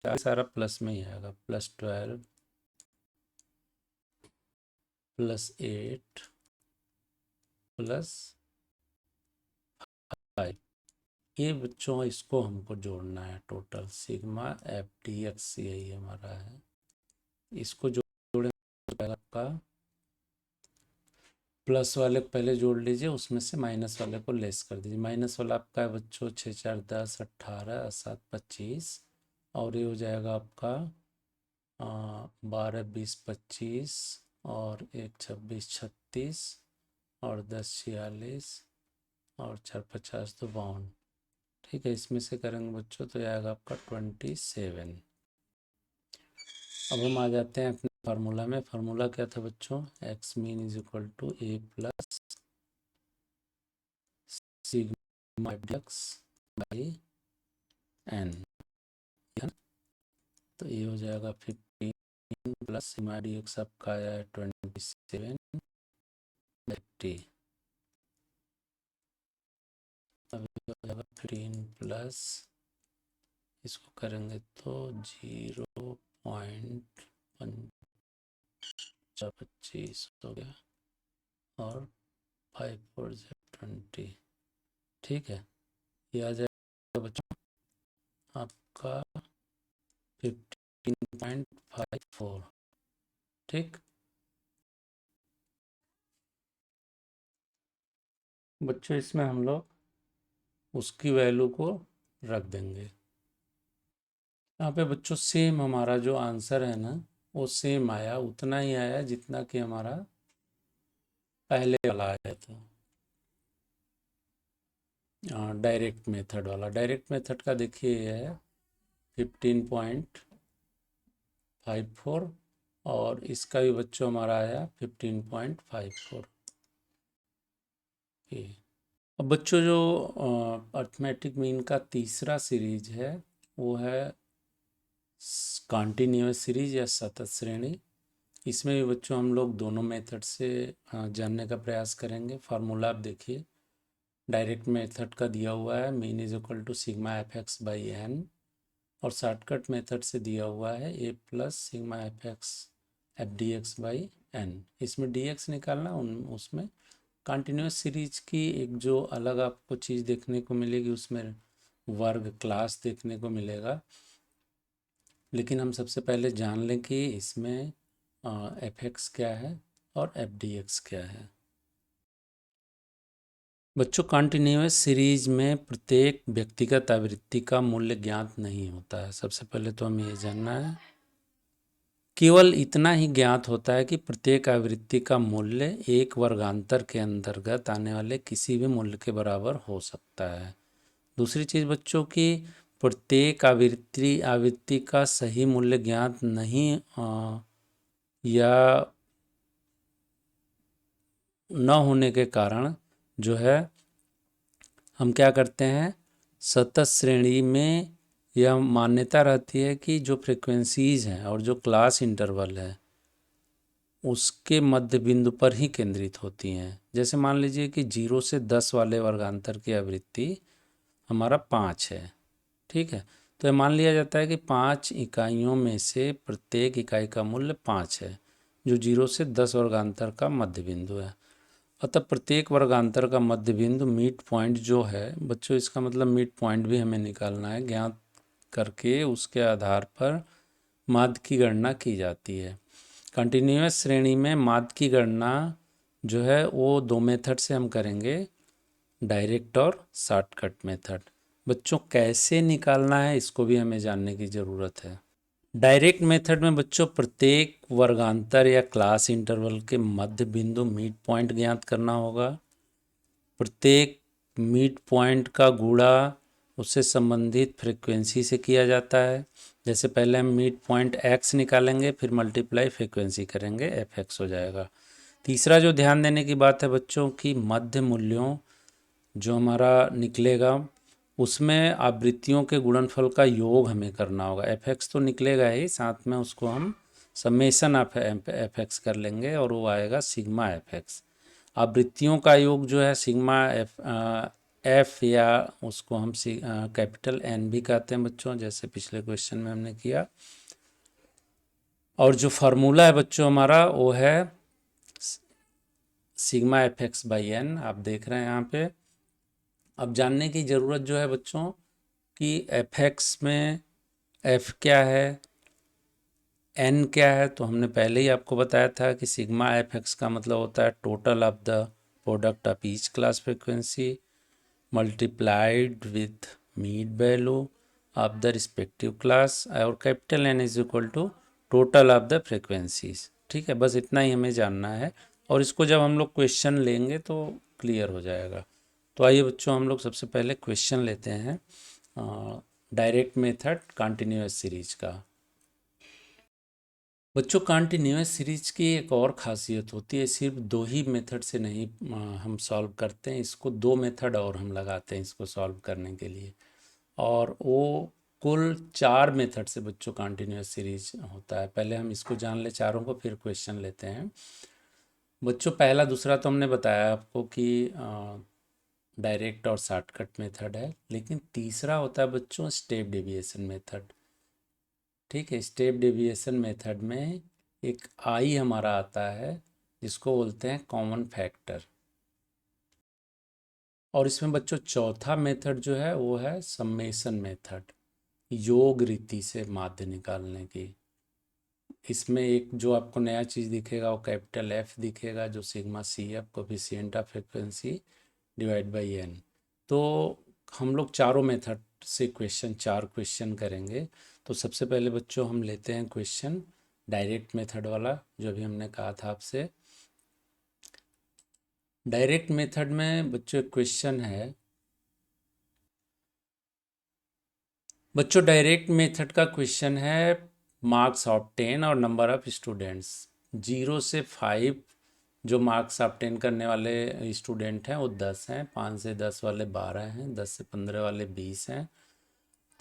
सारा प्लस में ही आएगा, +12 +8 +5। ये बच्चों इसको हमको जोड़ना है, total sigma F D x यही हमारा है, इसको जोड़ेंगे तो आपका प्लस वाले को पहले जोड़ लीजिए, उसमें से माइनस वाले को लेस कर दीजिए। माइनस वाला आपका है बच्चों 6 4 10 18 7 25, और ये हो जाएगा आपका 12 20 25 और 1 26 36 और 10 46 और 4 50 तो 52। ठीक है, इसमें से करेंगे बच्चों तो ये आएगा आपका 27। अब हम आ जाते हैं अपने फार्मूला में। फार्मूला क्या था बच्चों, x mean is equal to A plus sigma x by n, तो ये हो जाएगा 15 प्लस सिग्मा डी एक्स आपका आया है 27 80, अब ये हो जाएगा 15 प्लस, इसको करेंगे तो 0.25 हो गया और 5 4 20। ठीक है, ये आ जाएगा बच्चों आपका 15.54। ठीक, बच्चों इसमें हम लोग उसकी वैल्यू को रख देंगे। यहाँ पे बच्चों सेम हमारा जो आंसर है ना, वो सेम आया, उतना ही आया जितना कि हमारा पहले वाला आया था, डायरेक्ट मेथड वाला। डायरेक्ट मेथड का देखिए ये है 15.54 और इसका भी बच्चों हमारा आया 15.54। अब बच्चों जो अर्थमेटिक मीन का तीसरा सीरीज है वो है कॉन्टिन्यूअस सीरीज या सतत श्रेणी। इसमें भी बच्चों हम लोग दोनों मेथड से जानने का प्रयास करेंगे। फार्मूला आप देखिए, डायरेक्ट मेथड का दिया हुआ है mean is equal to sigma F x by N, और शॉर्टकट मेथड से दिया हुआ है A plus sigma F X F D x by N. इसमें डी एक्स निकालना, उसमें कंटिन्यूस सीरीज की एक जो अलग आपको चीज़ देखने को मिलेगी, उसमें वर्ग क्लास देखने को मिलेगा। लेकिन हम सबसे पहले जान लें कि इसमें एफ एक्स क्या है और एफ डी एक्स क्या है। बच्चों कॉन्टिन्यूअस सीरीज में प्रत्येक व्यक्तिगत आवृत्ति का मूल्य ज्ञात नहीं होता है। सबसे पहले तो हमें ये जानना है, केवल इतना ही ज्ञात होता है कि प्रत्येक आवृत्ति का मूल्य एक वर्गांतर के अंतर्गत आने वाले किसी भी मूल्य के बराबर हो सकता है। दूसरी चीज़ बच्चों की, प्रत्येक आवृत्ति का सही मूल्य ज्ञात नहीं या न होने के कारण जो है हम क्या करते हैं, सतत श्रेणी में यह मान्यता रहती है कि जो फ्रिक्वेंसीज हैं और जो क्लास इंटरवल है उसके मध्य बिंदु पर ही केंद्रित होती हैं। जैसे मान लीजिए कि 0 से 10 वाले वर्गांतर की आवृत्ति हमारा 5 है, ठीक है। तो ये मान लिया जाता है कि 5 इकाइयों में से प्रत्येक इकाई का मूल्य 5 है, जो 0 से 10 वर्गांतर का मध्य बिंदु है। अतः प्रत्येक वर्गांतर का मध्य बिंदु मिड पॉइंट जो है बच्चों, इसका मतलब मिड पॉइंट भी हमें निकालना है, ज्ञात करके उसके आधार पर माध्य की गणना की जाती है। कंटिन्यूअस श्रेणी में माध्य की गणना जो है वो दो मेथड से हम करेंगे, डायरेक्ट और शॉर्टकट मेथड। बच्चों कैसे निकालना है इसको भी हमें जानने की ज़रूरत है। डायरेक्ट मेथड में बच्चों प्रत्येक वर्गांतर या क्लास इंटरवल के मध्य बिंदु मिड पॉइंट ज्ञात करना होगा। प्रत्येक मिड पॉइंट का गुणा उससे संबंधित फ्रीक्वेंसी से किया जाता है। जैसे पहले हम मिड पॉइंट एक्स निकालेंगे, फिर मल्टीप्लाई फ्रीक्वेंसी करेंगे, एफ एक्स हो जाएगा। तीसरा जो ध्यान देने की बात है बच्चों की, मध्य मूल्यों जो हमारा निकलेगा उसमें आवृत्तियों के गुणनफल का योग हमें करना होगा। एफ एक्स तो निकलेगा ही, साथ में उसको हम समेशन ऑफ एफ एक्स कर लेंगे और वो आएगा सिग्मा एफ एक्स। आवृत्तियों का योग जो है सिग्मा एफ या उसको हम कैपिटल एन भी कहते हैं बच्चों, जैसे पिछले क्वेश्चन में हमने किया। और जो फार्मूला है बच्चों हमारा वो है sigma F x by n, आप देख रहे हैं यहाँ पे। अब जानने की ज़रूरत जो है बच्चों कि एफ एक्स में एफ क्या है, एन क्या है, तो हमने पहले ही आपको बताया था कि सिग्मा एफ एक्स का मतलब होता है total of the product of each class frequency multiplied with mean value of the respective class, और capital N is equal to total of the frequencies. ठीक है, बस इतना ही हमें जानना है और इसको जब हम लोग क्वेश्चन लेंगे तो क्लियर हो जाएगा। तो आइए बच्चों हम लोग सबसे पहले क्वेश्चन लेते हैं डायरेक्ट मेथड कॉन्टिन्यूअस सीरीज का। बच्चों कॉन्टिन्यूअस सीरीज की एक और ख़ासियत होती है, सिर्फ दो ही मेथड से नहीं हम सॉल्व करते हैं इसको, दो मेथड और हम लगाते हैं इसको सॉल्व करने के लिए, और वो कुल 4 मेथड से बच्चों कॉन्टिन्यूअस सीरीज होता है। पहले हम इसको जान ले चारों को, फिर क्वेश्चन लेते हैं। बच्चों पहला दूसरा तो हमने बताया आपको कि डायरेक्ट और शॉर्टकट मेथड है, लेकिन तीसरा होता है बच्चों स्टेप डेविएशन मेथड। ठीक है, स्टेप डेविएशन मेथड में एक आई हमारा आता है जिसको बोलते हैं कॉमन फैक्टर, और इसमें बच्चों चौथा मेथड जो है वो है सम्मेशन मेथड, योग रीति से माध्य निकालने की। इसमें एक जो आपको नया चीज़ दिखेगा वो कैपिटल एफ दिखेगा, जो sigma C f coefficient of frequency divide by n. तो हम लोग चारों मेथड से क्वेश्चन 4 क्वेश्चन करेंगे। तो सबसे पहले बच्चों हम लेते हैं क्वेश्चन डायरेक्ट मेथड वाला, जो अभी हमने कहा था आपसे। डायरेक्ट मेथड में बच्चों क्वेश्चन है, बच्चों डायरेक्ट मेथड का क्वेश्चन है मार्क्स ऑब्टेन और नंबर ऑफ स्टूडेंट्स। 0 से 5 जो मार्क्स ऑब्टेन करने वाले स्टूडेंट हैं वो 10 हैं, 5 से 10 वाले 12 हैं, 10 से 15 वाले 20 हैं,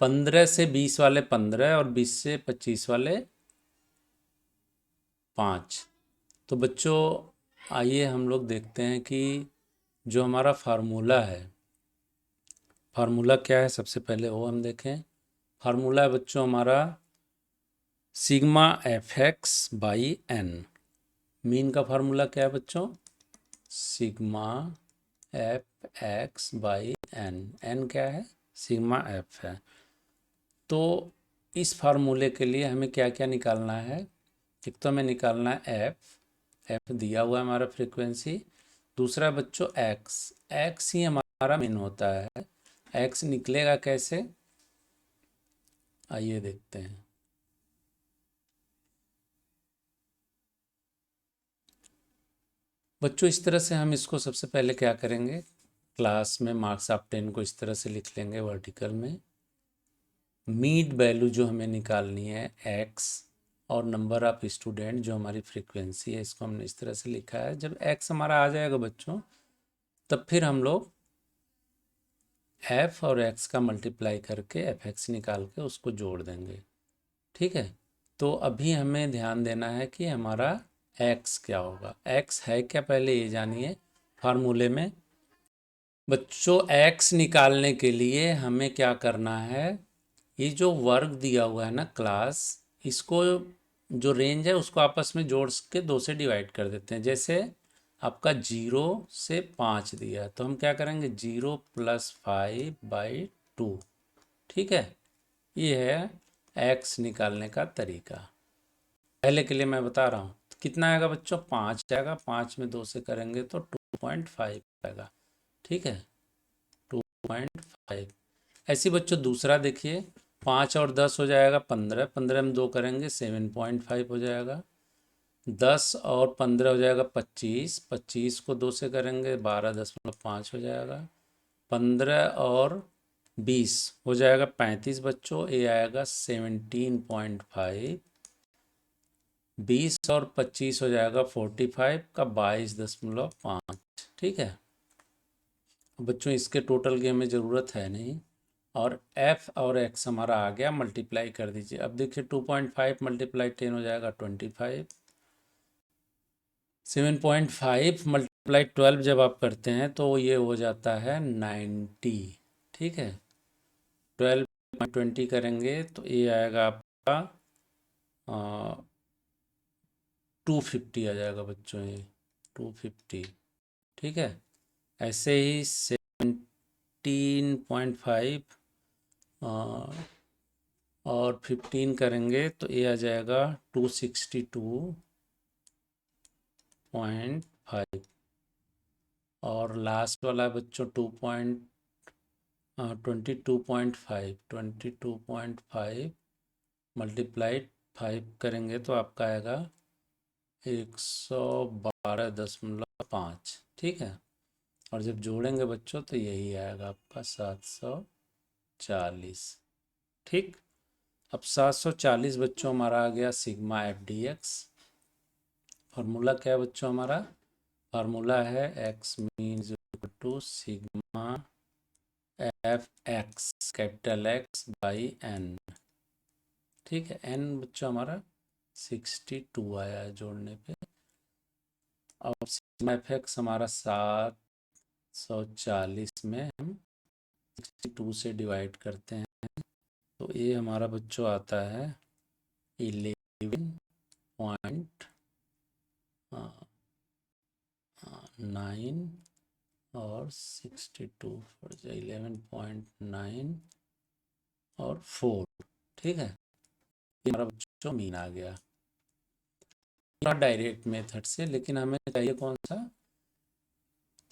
15 से 20 वाले 15 और 20 से 25 वाले 5। तो बच्चों आइए हम लोग देखते हैं कि जो हमारा फार्मूला है, फार्मूला क्या है सबसे पहले वो हम देखें। फार्मूला है बच्चों हमारा sigma F x by n. Mean का फार्मूला क्या है बच्चों, sigma F x by n. N क्या है, सिग्मा एफ है। तो इस फार्मूले के लिए हमें क्या क्या निकालना है, एक तो हमें निकालना है एफ दिया हुआ है हमारा फ्रीक्वेंसी, दूसरा बच्चों एक्स, एक्स ही हमारा मेन होता है। एक्स निकलेगा कैसे, आइए देखते हैं। बच्चों इस तरह से हम इसको सबसे पहले क्या करेंगे, क्लास में मार्क्स ऑफ 10 को इस तरह से लिख लेंगे वर्टिकल में। मीड वैल्यू जो हमें निकालनी है एक्स, और नंबर ऑफ स्टूडेंट जो हमारी फ्रीक्वेंसी है, इसको हमने इस तरह से लिखा है। जब एक्स हमारा आ जाएगा बच्चों, तब फिर हम लोग एफ और एक्स का मल्टीप्लाई करके एफ एक्स निकाल के उसको जोड़ देंगे। ठीक है, तो अभी हमें ध्यान देना है कि हमारा एक्स क्या होगा। एक्स है क्या, पहले ये जानिए फार्मूले में। बच्चों एक्स निकालने के लिए हमें क्या करना है, ये जो वर्ग दिया हुआ है ना क्लास, इसको जो रेंज है उसको आपस में जोड़ के 2 से डिवाइड कर देते हैं। जैसे आपका 0 से 5 दिया है, तो हम क्या करेंगे 0 + 5/2। ठीक है, ये है एक्स निकालने का तरीका। पहले के लिए मैं बता रहा हूँ, तो कितना आएगा बच्चों, 5 आएगा, 5 में 2 से करेंगे तो 2.5 आएगा। ठीक है, 2.5। ऐसे बच्चों दूसरा देखिए, 5 और 10 हो जाएगा 15, 15 में 2 करेंगे 7.5 हो जाएगा। 10 और 15 हो जाएगा 25, 25 को 2 से करेंगे 12.5 हो जाएगा। 15 और 20 हो जाएगा 35 बच्चों, ये आएगा 17.5। 20 और 25 हो जाएगा 45 का 22.5। ठीक है, बच्चों इसके टोटल की हमें ज़रूरत है नहीं, और f और x हमारा आ गया, मल्टीप्लाई कर दीजिए। अब देखिए 2.5 × 10 हो जाएगा 25। 7.5 × 12 जब आप करते हैं तो ये हो जाता है 90। ठीक है, 12.20 करेंगे तो ये आएगा आपका 250 आ जाएगा बच्चों, ये 250। ठीक है, ऐसे ही 17.5 और 15 करेंगे तो ये आ जाएगा 262.5। और लास्ट वाला बच्चों 22.5 मल्टीप्लाइड 5 करेंगे तो आपका आएगा 112.5। ठीक है, और जब जोड़ेंगे बच्चों तो यही आएगा आपका 740। ठीक, अब 740 बच्चों हमारा आ गया sigma F D x. Formula क्या है बच्चों हमारा, फार्मूला है x mean to sigma F x capital x by n. ठीक है, एन बच्चों हमारा 62 आया है जोड़ने पे, और सिग्मा एफ एक्स हमारा 740 में हम 62 से डिवाइड करते हैं तो ये हमारा बच्चों आता है 11.9 और 62 for 11.9 और 4। ठीक है, ये हमारा बच्चों मीन आ गया डायरेक्ट मेथड से, लेकिन हमें चाहिए कौन सा,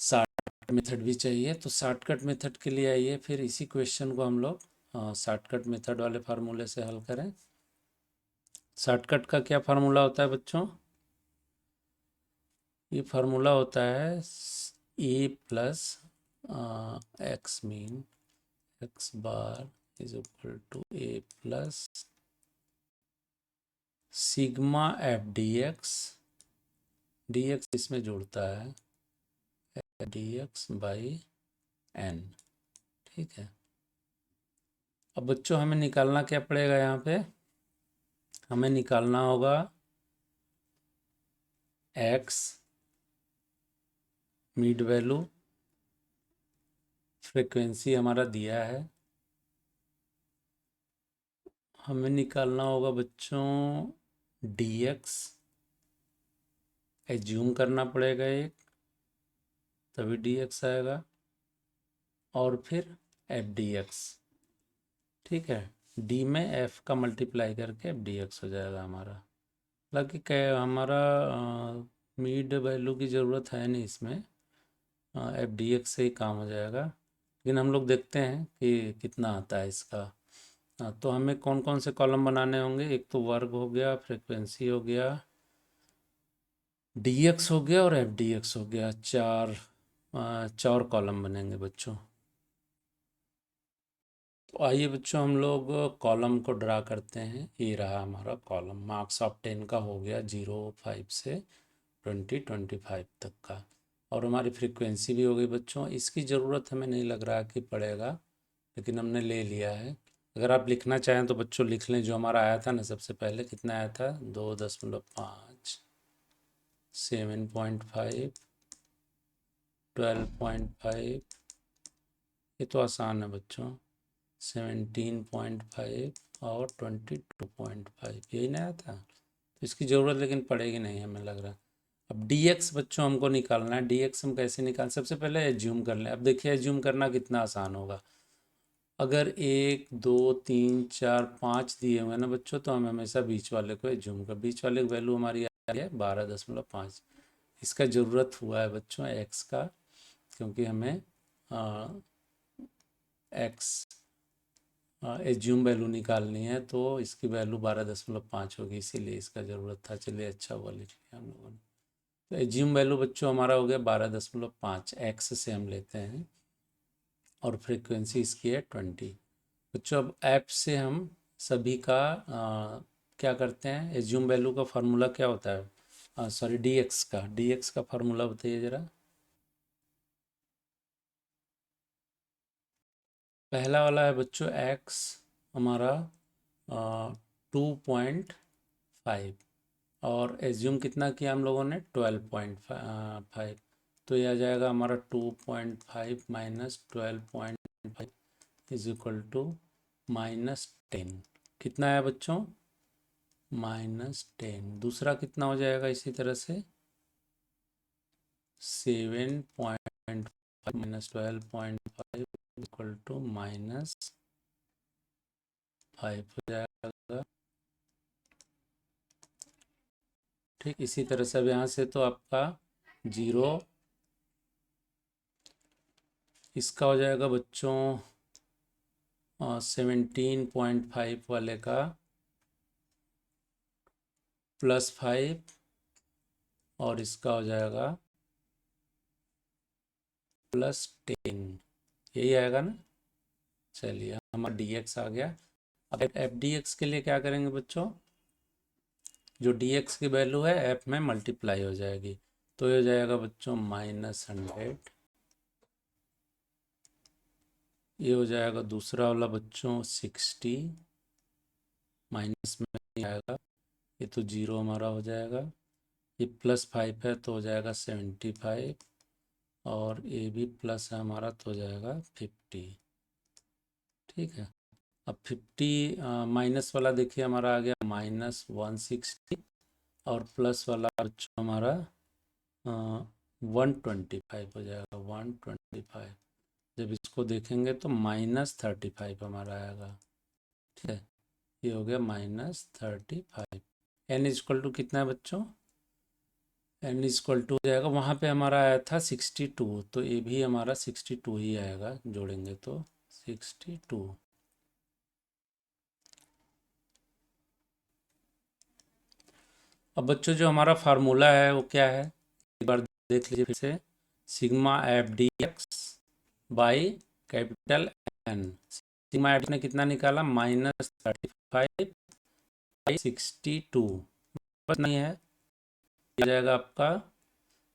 शॉर्टकट मेथड भी चाहिए। तो शॉर्टकट मेथड के लिए आइए फिर इसी क्वेश्चन को हम लोग शॉर्टकट मेथड वाले फार्मूले से हल करें। शॉर्टकट का क्या फार्मूला होता है बच्चों, ये फार्मूला होता है A plus X mean X bar is equal to A plus sigma F D X, D X इसमें जुड़ता है डी एक्स बाई एन। ठीक है, अब बच्चों हमें निकालना क्या पड़ेगा, यहाँ पे हमें निकालना होगा एक्स मिड वैल्यू, फ्रीक्वेंसी हमारा दिया है, हमें निकालना होगा बच्चों डी एक्स, एज्यूम करना पड़ेगा एक, तभी डी एक्स आएगा, और फिर एफ डी एक्स। ठीक है, डी में एफ का मल्टीप्लाई करके एफ डी एक्स हो जाएगा हमारा। हालांकि क्या हमारा मीड वैल्यू की ज़रूरत है नहीं इसमें, एफ डी एक्स से ही काम हो जाएगा। लेकिन हम लोग देखते हैं कि कितना आता है इसका। तो हमें कौन कौन से कॉलम बनाने होंगे, एक तो वर्ग हो गया, फ्रिक्वेंसी हो गया, डी एक्स हो गया और एफ डी एक्स हो गया। चार कॉलम बनेंगे बच्चों। तो आइए बच्चों हम लोग कॉलम को ड्रा करते हैं। ये रहा हमारा कॉलम, मार्क्स ऑफ 10 का हो गया 0, 5 से 20, 25 तक का। और हमारी फ्रीक्वेंसी भी हो गई बच्चों। इसकी ज़रूरत हमें नहीं लग रहा कि पड़ेगा, लेकिन हमने ले लिया है। अगर आप लिखना चाहें तो बच्चों लिख लें। जो हमारा आया था ना सबसे पहले, कितना आया था, 2.5, 7.5, 12.5, ये तो आसान है बच्चों, 17.5 और 22.5, यही ना आया था। तो इसकी ज़रूरत लेकिन पड़ेगी नहीं हमें लग रहा। अब डी एक्स बच्चों हमको निकालना है। डी एक्स हम कैसे निकाल, सबसे पहले एज्यूम कर लें। अब देखिए एज्यूम करना कितना आसान होगा। अगर 1, 2, 3, 4, 5 दिए हुए ना बच्चों, तो हम हमेशा बीच वाले को एज्यूम कर। बीच वाले की वैल्यू हमारी आ रही है 12.5। इसका ज़रूरत हुआ है बच्चों एक्स का, क्योंकि हमें एक्स एज्यूम वैल्यू निकालनी है, तो इसकी वैल्यू 12.5 होगी, इसीलिए इसका ज़रूरत था। चलिए अच्छा हुआ लिख लिया हम लोगों ने। तो एज्यूम वैल्यू बच्चों हमारा हो गया 12.5, एक्स से हम लेते हैं, और फ्रीक्वेंसी इसकी है 20। बच्चों अब ऐप से हम सभी का क्या करते हैं, एज्यूम वैल्यू का फार्मूला क्या होता है, सॉरी डी एक्स का फार्मूला बताइए ज़रा। पहला वाला है बच्चों एक्स हमारा 2.5, और एज्यूम कितना किया हम लोगों ने, 12.5। तो यह आ जाएगा हमारा 2.5 माइनस 12.5 इज इक्वल टू -10। कितना है बच्चों, -10। दूसरा कितना हो जाएगा इसी तरह से, 7.5 माइनस 12.5 इक्वल टू -5 हो जाएगा। ठीक, इसी तरह से अब यहाँ से तो आपका 0, इसका हो जाएगा बच्चों 17.5 वाले का +5, और इसका हो जाएगा +10, यही आएगा ना। चलिए हमारा डी एक्स आ गया। अब एफ डी एक्स के लिए क्या करेंगे बच्चों, जो डी एक्स की वैल्यू है एफ में मल्टीप्लाई हो जाएगी। तो ये हो जाएगा बच्चों -100। ये हो जाएगा दूसरा वाला बच्चों 60, माइनस में नहीं आएगा, ये तो 0 हमारा हो जाएगा। ये +5 है तो हो जाएगा 75, और ये भी प्लस है हमारा तो हो जाएगा 50। ठीक है। अब 50 माइनस वाला देखिए हमारा आ गया -160, और प्लस वाला बच्चों हमारा 125 हो जाएगा, 125। जब इसको देखेंगे तो -35 हमारा आएगा। ठीक है, ये हो गया -35। एन इजक्वल टू कितना है बच्चों, एन इजक्वल टू हो जाएगा, वहाँ पे हमारा आया था 62, तो ये भी हमारा 62 ही आएगा, जोड़ेंगे तो 62। अब बच्चों जो हमारा फार्मूला है वो क्या है, एक बार देख लीजिए फिर से। Sigma F D x by capital n. Sigma f ने कितना निकाला, -35 बाई 62, बस नहीं है, ये जाएगा आपका।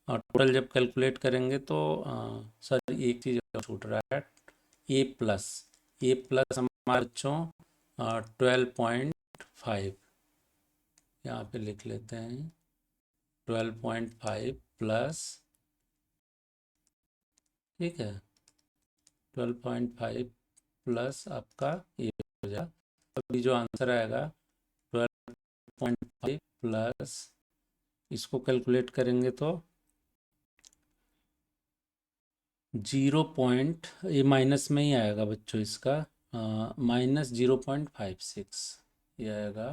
और टोटल जब कैलकुलेट करेंगे तो सर एक चीज़ और छूट रहा है, ए प्लस हमारे बच्चों 12.5, यहाँ पे लिख लेते हैं 12.5 प्लस, ठीक है, 12.5 प्लस आपका ये हो जाएगा। अभी जो आंसर आएगा 12.5 प्लस, इसको कैलकुलेट करेंगे तो 0. ये माइनस में ही आएगा बच्चों, इसका -0.56, ये आएगा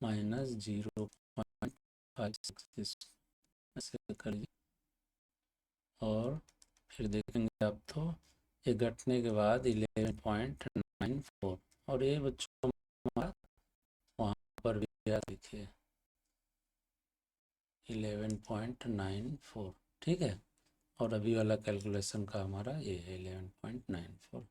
-0. 0.56 ऐसे करिए और फिर देखेंगे आप तो ये घटने के बाद 11.94 और ये बच्चों हमारा वहाँ पर भी क्या देखिए 11.94, ठीक है। और अभी वाला कैलकुलेशन का हमारा ये है 11.94।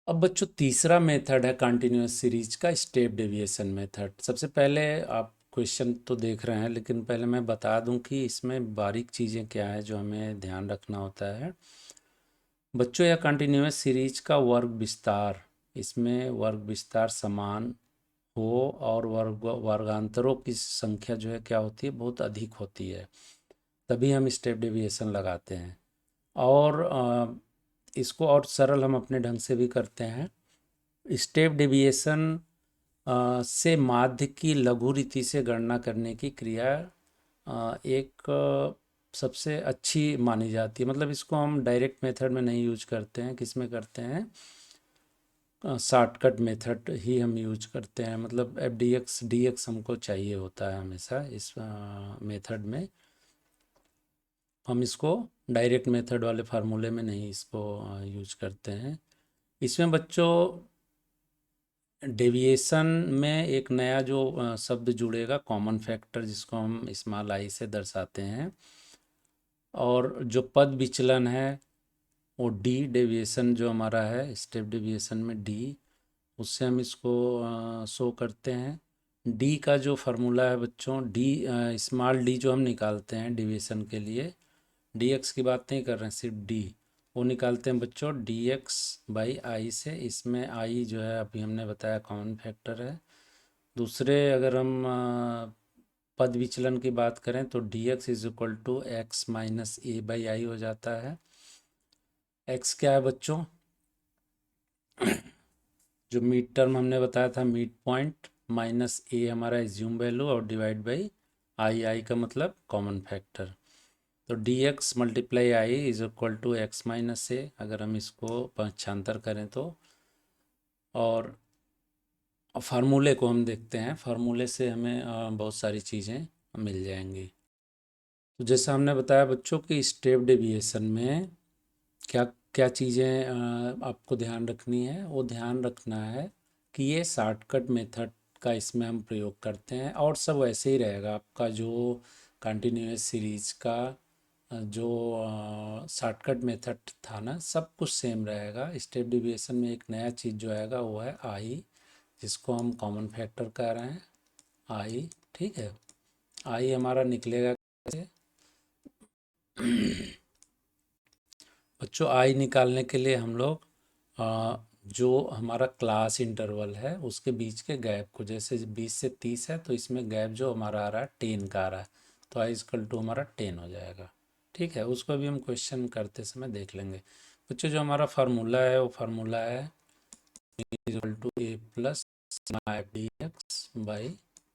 अब बच्चों तीसरा मेथड है कंटिन्यूअस सीरीज का स्टेप डेविएशन मेथड। सबसे पहले आप क्वेश्चन तो देख रहे हैं, लेकिन पहले मैं बता दूं कि इसमें बारीक चीज़ें क्या है जो हमें ध्यान रखना होता है। बच्चों या कंटिन्यूअस सीरीज का वर्ग विस्तार, इसमें वर्ग विस्तार समान हो और वर्गांतरों की संख्या जो है क्या होती है, बहुत अधिक होती है, तभी हम स्टेप डेविएशन लगाते हैं। और इसको और सरल हम अपने ढंग से भी करते हैं। स्टेप डेविएशन से माध्य की लघु रीति से गणना करने की क्रिया एक सबसे अच्छी मानी जाती है। मतलब इसको हम डायरेक्ट मेथड में नहीं यूज करते हैं, किस में करते हैं, शॉर्टकट मेथड ही हम यूज करते हैं। मतलब F D X D x हमको चाहिए होता है हमेशा इस मेथड में। हम इसको डायरेक्ट मेथड वाले फार्मूले में नहीं इसको यूज करते हैं। इसमें बच्चों डेविएशन में एक नया जो शब्द जुड़ेगा कॉमन फैक्टर, जिसको हम स्मॉल आई से दर्शाते हैं। और जो पद विचलन है वो डी डेविएशन जो हमारा है स्टेप डेविएशन में डी, उससे हम इसको शो करते हैं। डी का जो फार्मूला है बच्चों, डी स्मॉल डी जो हम निकालते हैं डेविएशन के लिए, डी एक्स की बात नहीं कर रहे हैं, सिर्फ डी, वो निकालते हैं बच्चों डी एक्स बाई आई से। इसमें आई जो है अभी हमने बताया कॉमन फैक्टर है। दूसरे अगर हम पद विचलन की बात करें तो D x is equal to x minus A by i हो जाता है। एक्स क्या है बच्चों, जो मिड टर्म हमने बताया था मिड पॉइंट, माइनस ए हमारा एज्यूम वैल्यू और डिवाइड बाई आई, आई का मतलब कॉमन फैक्टर। तो D X multiply I is equal to x minus A, अगर हम इसको पक्षांतर करें तो। और फार्मूले को हम देखते हैं, फार्मूले से हमें बहुत सारी चीज़ें मिल जाएंगी। तो जैसा हमने बताया बच्चों कि स्टेप डेविएशन में क्या क्या चीज़ें आपको ध्यान रखनी है, वो ध्यान रखना है कि ये शॉर्टकट मेथड का इसमें हम प्रयोग करते हैं। और सब वैसे ही रहेगा आपका जो कंटिन्यूअस सीरीज का जो शॉर्टकट मेथड था ना, सब कुछ सेम रहेगा। स्टेप डेविएशन में एक नया चीज़ जो आएगा वो है आई, जिसको हम कॉमन फैक्टर कह रहे हैं आई, ठीक है। आई हमारा निकलेगा कैसे बच्चों, आई निकालने के लिए हम लोग जो हमारा क्लास इंटरवल है उसके बीच के गैप को, जैसे 20 से 30 है तो इसमें गैप जो हमारा आ रहा है 10 का आ रहा है, तो आई इक्वल टू हमारा 10 हो जाएगा, ठीक है। उसको भी हम क्वेश्चन करते समय देख लेंगे। बच्चों जो हमारा फार्मूला है वो फार्मूला है equal to A plus D x by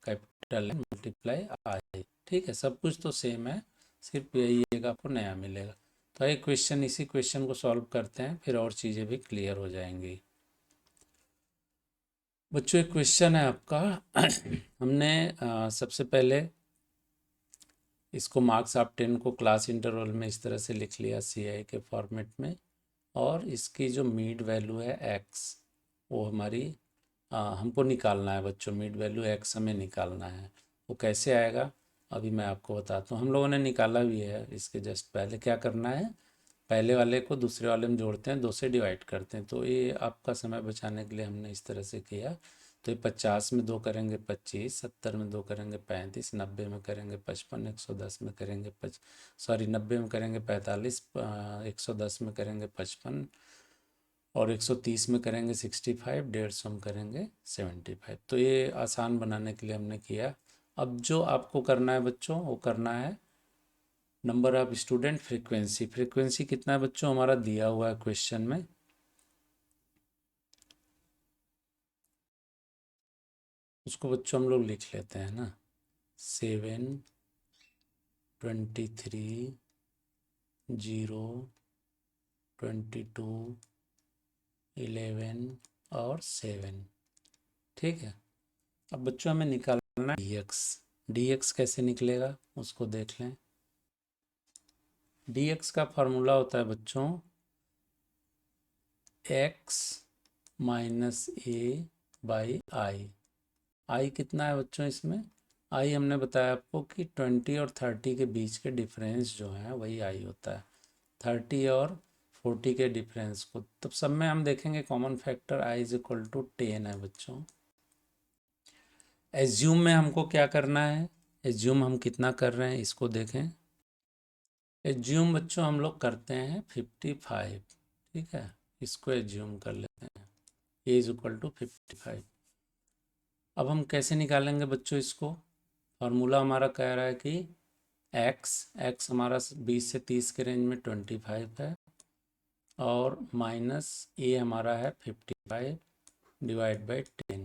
capital N multiply I, ठीक है। सब कुछ तो सेम है, सिर्फ यही एक आपको नया मिलेगा। तो एक क्वेश्चन, इसी क्वेश्चन को सॉल्व करते हैं, फिर और चीज़ें भी क्लियर हो जाएंगी। बच्चों एक क्वेश्चन है आपका हमने सबसे पहले इसको मार्क्स ऑफ 10 को क्लास इंटरवल में इस तरह से लिख लिया सी आई के फॉर्मेट में। और इसकी जो मीड वैल्यू है एक्स, वो हमारी हमको निकालना है बच्चों, मीड वैल्यू एक्स हमें निकालना है। वो कैसे आएगा अभी मैं आपको बताता हूँ। हम लोगों ने निकाला भी है इसके जस्ट पहले। क्या करना है, पहले वाले को दूसरे वाले में जोड़ते हैं, 2 से डिवाइड करते हैं। तो ये आपका समय बचाने के लिए हमने इस तरह से किया। तो ये 50 में 2 करेंगे 25, 70 में 2 करेंगे 35, 90 में करेंगे 55, 110 में करेंगे 90 में करेंगे 45, 110 में करेंगे 55 और 130 में करेंगे 65, 150 में करेंगे 75। तो ये आसान बनाने के लिए हमने किया। अब जो आपको करना है बच्चों वो करना है number of student frequency. Frequency कितना है बच्चों हमारा दिया हुआ है क्वेश्चन में, उसको बच्चों हम लोग लिख लेते हैं ना, 7, 23, 0, 22, 11 और 7, ठीक है। अब बच्चों हमें निकाल निकालना डी एक्स कैसे निकलेगा उसको देख लें। डी एक्स का फॉर्मूला होता है बच्चों X minus A by I. I कितना है बच्चों इसमें? आई हमने बताया आपको कि 20 और 30 के बीच के डिफरेंस जो है वही आई होता है। 30 और 40 के डिफरेंस को तब सब में हम देखेंगे common factor i is equal to 10 है बच्चों। एज्यूम में हमको क्या करना है? एज्यूम हम कितना कर रहे हैं इसको देखें। एज्यूम बच्चों हम लोग करते हैं 55, ठीक है, इसको एज्यूम कर लेते हैं ए इज इक्वल टू 55। अब हम कैसे निकालेंगे बच्चों इसको? फार्मूला हमारा कह रहा है कि एक्स हमारा 20 से 30 के रेंज में 25 है और माइनस ए हमारा है 55 डिवाइड बाई 10।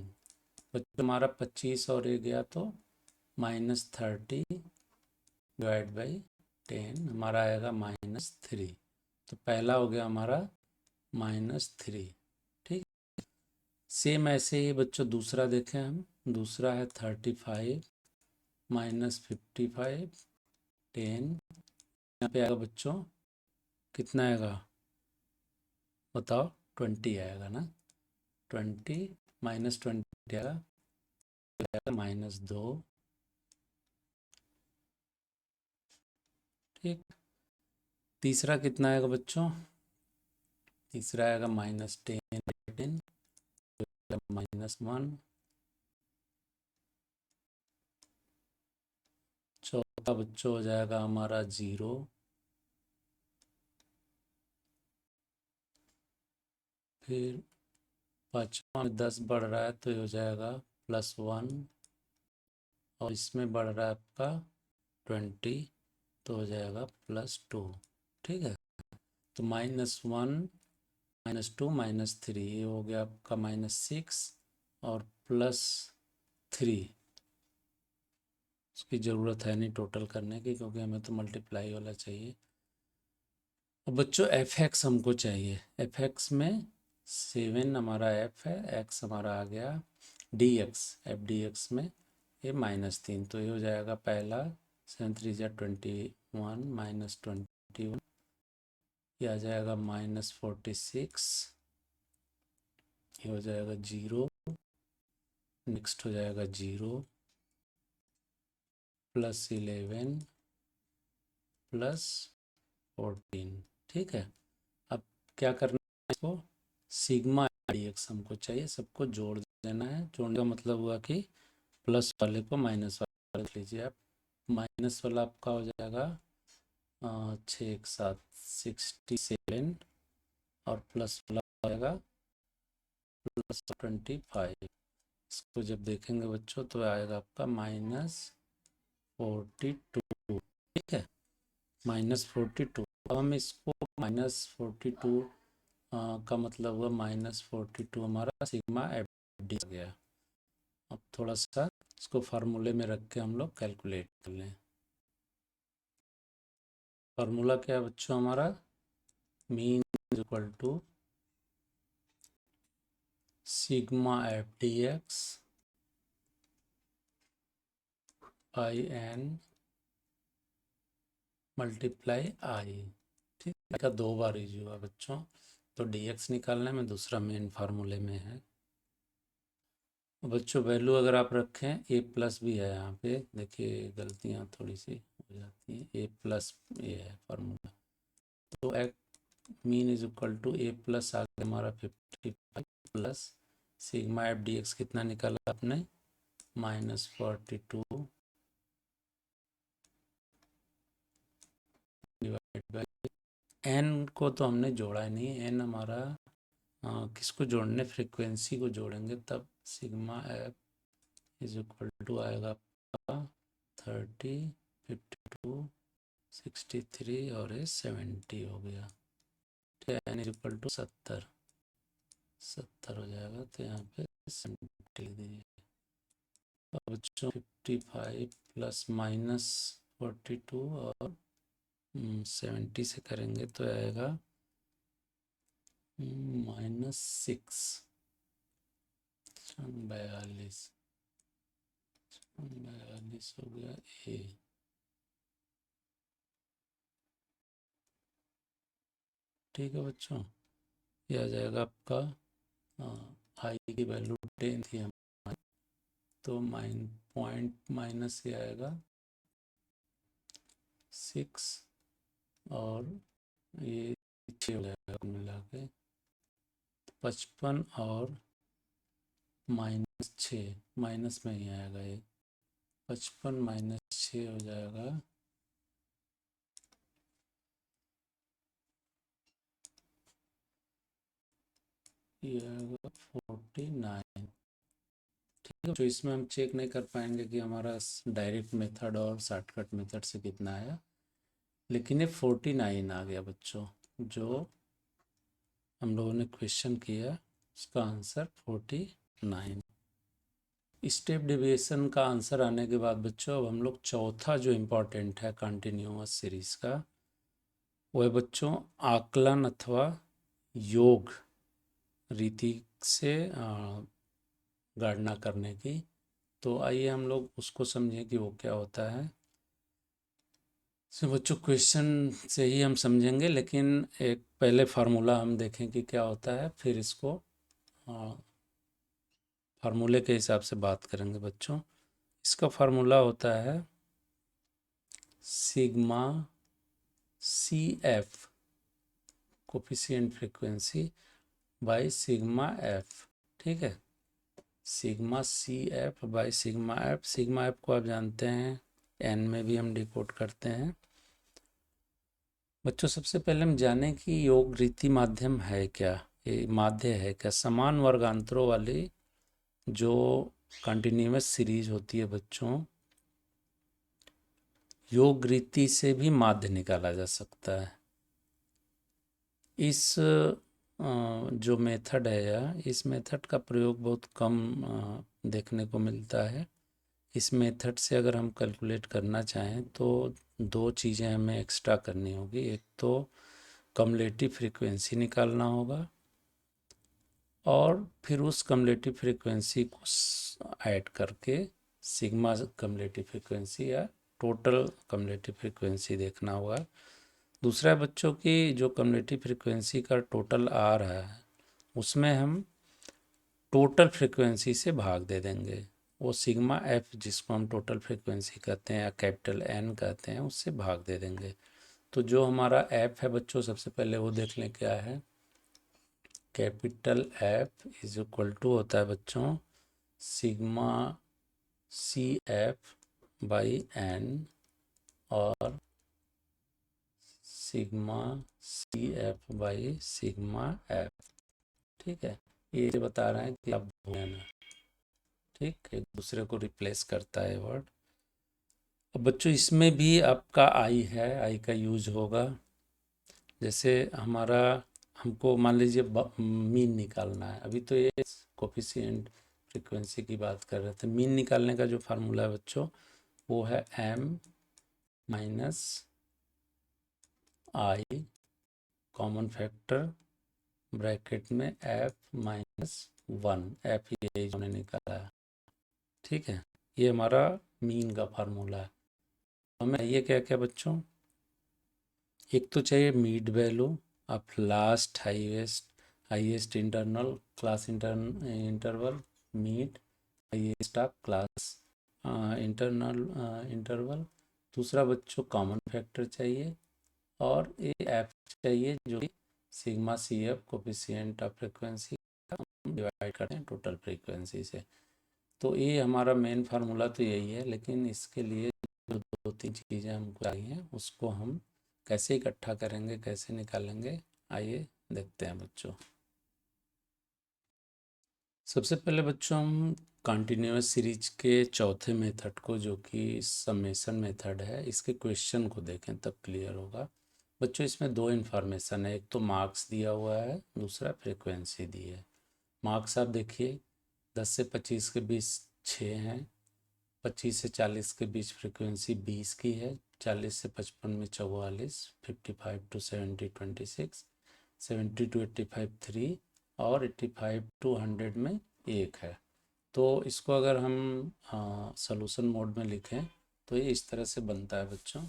बच्चों हमारा 25 और ए गया तो -30 डिवाइड बाई 10 हमारा आएगा -3। तो पहला हो गया हमारा -3, ठीक। सेम ऐसे ही बच्चों दूसरा देखें हम। दूसरा है 35 -55 10। यहाँ पे आएगा बच्चों कितना आएगा बताओ? 20 आएगा ना। 20 -20 आएगा, -2, ठीक। तीसरा कितना आएगा बच्चों? तीसरा आएगा -10 -1। चौथा बच्चों हो जाएगा हमारा 0। फिर पाँचवा में 10 बढ़ रहा है तो ये हो जाएगा +1 और इसमें बढ़ रहा है आपका 20 तो हो जाएगा +2, ठीक है। तो -1 -2 -3 ये हो गया आपका -6 और +3। उसकी ज़रूरत है नहीं टोटल करने की क्योंकि हमें तो मल्टीप्लाई वाला चाहिए। अब बच्चों एफ एक्स हमको चाहिए। एफ एक्स में 7 हमारा एफ है, एक्स हमारा आ गया D x. F D x में ये -3 तो ये हो जाएगा पहला 7 3 जा 21 -21 ये आ जाएगा -46 ये हो जाएगा 0। नेक्स्ट हो जाएगा 0 +11 +14, ठीक है। अब क्या करना है इसको? सिग्मा डी एक्स हमको चाहिए, सबको जोड़ देना है। जोड़ने का मतलब हुआ कि प्लस वाले को माइनस वाला लिख लीजिए आप। माइनस वाला आपका हो जाएगा 6 एक साथ 67 और प्लस वाला हो जाएगा +25। इसको जब देखेंगे बच्चों तो आएगा आपका -42, ठीक है, -42। अब हम इसको -42 का मतलब हुआ -42 हमारा सिग्मा एफ डी आ गया। अब थोड़ा सा इसको फार्मूले में रख के हम लोग कैलकुलेट कर लें। फार्मूला क्या है बच्चों हमारा? Mean is equal to sigma F D x by N multiply I, ठीक है। 2 बार यूज हुआ बच्चों, तो डी एक्स निकालने में दूसरा मेन फार्मूले में है। बच्चों वैल्यू अगर आप रखें ए प्लस भी है यहाँ पे, देखिए गलतियाँ थोड़ी सी हो जाती हैं। ए प्लस ए है फार्मूला, तो एक mean is equal to A plus आ गया हमारा 55 plus sigma F D X कितना निकाला आपने? -42 डिवाइड बाई एन को तो हमने जोड़ा ही नहीं। एन हमारा किसको जोड़ने? फ्रीक्वेंसी को जोड़ेंगे तब sigma f is equal to आएगा आपका 30 52 63 और ये 70 हो गया। एन इज इक्वल टू 70 हो जाएगा तो यहाँ पे 70 लिख दीजिए। अब बच्चों 55 प्लस -42 और 70 से करेंगे तो आएगा -6 42 42 हो गया ए। ठीक है बच्चों, ये आ जाएगा आपका आई की वैल्यू 10 थी हमारी, तो पॉइंट माइनस ये आएगा 6 और ये 6 हो जाएगा मिला के 55 और -6, माइनस में ही आएगा ये 55 -6 हो जाएगा ये आएगा 49। ठीक है, तो इसमें हम चेक नहीं कर पाएंगे कि हमारा डायरेक्ट मेथड और शॉर्टकट मेथड से कितना आया, लेकिन ये 49 आ गया बच्चों। जो हम लोगों ने क्वेश्चन किया उसका आंसर 49। स्टेप डेविएशन का आंसर आने के बाद बच्चों अब हम लोग चौथा जो इम्पोर्टेंट है कंटिन्यूअस सीरीज का, वो है बच्चों आकलन अथवा योग रीति से गणना करने की। तो आइए हम लोग उसको समझें कि वो क्या होता है। बच्चों क्वेश्चन से ही हम समझेंगे, लेकिन एक पहले फार्मूला हम देखें कि क्या होता है, फिर इसको फार्मूले के हिसाब से बात करेंगे बच्चों। इसका फार्मूला होता है sigma C f coefficient frequency by sigma F. ठीक है, sigma C F by sigma f. Sigma f को आप जानते हैं एन में भी हम डिकोड करते हैं। बच्चों सबसे पहले हम जानें कि योग रीति माध्यम है क्या, ये माध्य है क्या। समान वर्गांतरों वाली जो कंटिन्यूअस सीरीज होती है बच्चों, योग रीति से भी माध्य निकाला जा सकता है। इस जो मेथड है या इस मेथड का प्रयोग बहुत कम देखने को मिलता है। इस मेथड से अगर हम कैलकुलेट करना चाहें तो दो चीज़ें हमें एक्स्ट्रा करनी होगी। एक तो कम्युलेटिव फ्रीक्वेंसी निकालना होगा और फिर उस कम्युलेटिव फ्रीक्वेंसी को ऐड करके सिग्मा कम्युलेटिव फ्रीक्वेंसी या टोटल कम्युलेटिव फ्रीक्वेंसी देखना होगा। दूसरा बच्चों की जो कम्युलेटिव फ्रीक्वेंसी का टोटल आ रहा है उसमें हम टोटल फ्रीक्वेंसी से भाग दे देंगे। वो सिग्मा एफ जिसको हम टोटल फ्रीक्वेंसी कहते हैं या कैपिटल एन कहते हैं, उससे भाग दे देंगे। तो जो हमारा एफ है बच्चों, सबसे पहले वो देख लें क्या है। Capital F is equal to होता है बच्चों sigma C F by N और sigma C F by sigma F. ठीक है, ये बता रहे हैं कि आप भूलें। ठीक, एक दूसरे को रिप्लेस करता है वर्ड। अब बच्चों इसमें भी आपका आई है, आई का यूज होगा। जैसे हमारा हमको मान लीजिए मीन निकालना है। अभी तो ये कोफिशिएंट फ्रीक्वेंसी की बात कर रहे थे। मीन निकालने का जो फार्मूला है बच्चों वो है m माइनस आई कॉमन फैक्टर ब्रैकेट में f-1। f यही जो हमने निकाला है। ठीक है, ये हमारा मीन का फार्मूला है। हमें ये क्या क्या बच्चों, एक तो चाहिए mid value of last highest internal class interval mid highest of class internal interval. दूसरा बच्चों कॉमन फैक्टर चाहिए और ये एफ चाहिए जो कि sigma C f coefficient of frequency divide करते हैं टोटल फ्रीक्वेंसी से। तो ये हमारा मेन फार्मूला तो यही है, लेकिन इसके लिए जो दो तीन चीज़ें हमको चाहिए उसको हम कैसे इकट्ठा करेंगे, कैसे निकालेंगे, आइए देखते हैं बच्चों। सबसे पहले बच्चों हम कंटिन्यूअस सीरीज के चौथे मेथड को, जो कि समेशन मेथड है, इसके क्वेश्चन को देखें तब क्लियर होगा। बच्चों इसमें दो इन्फॉर्मेशन है, एक तो मार्क्स दिया हुआ है, दूसरा फ्रीक्वेंसी दी है। मार्क्स आप देखिए 10 से 25 के बीच 6 हैं, 25 से 40 के बीच फ्रीक्वेंसी 20 की है, 40 से 55 में 44, 55 टू 70 26, 70 टू 85 3 और 85 टू 100 में 1 है। तो इसको अगर हम सॉल्यूशन मोड में लिखें तो ये इस तरह से बनता है बच्चों।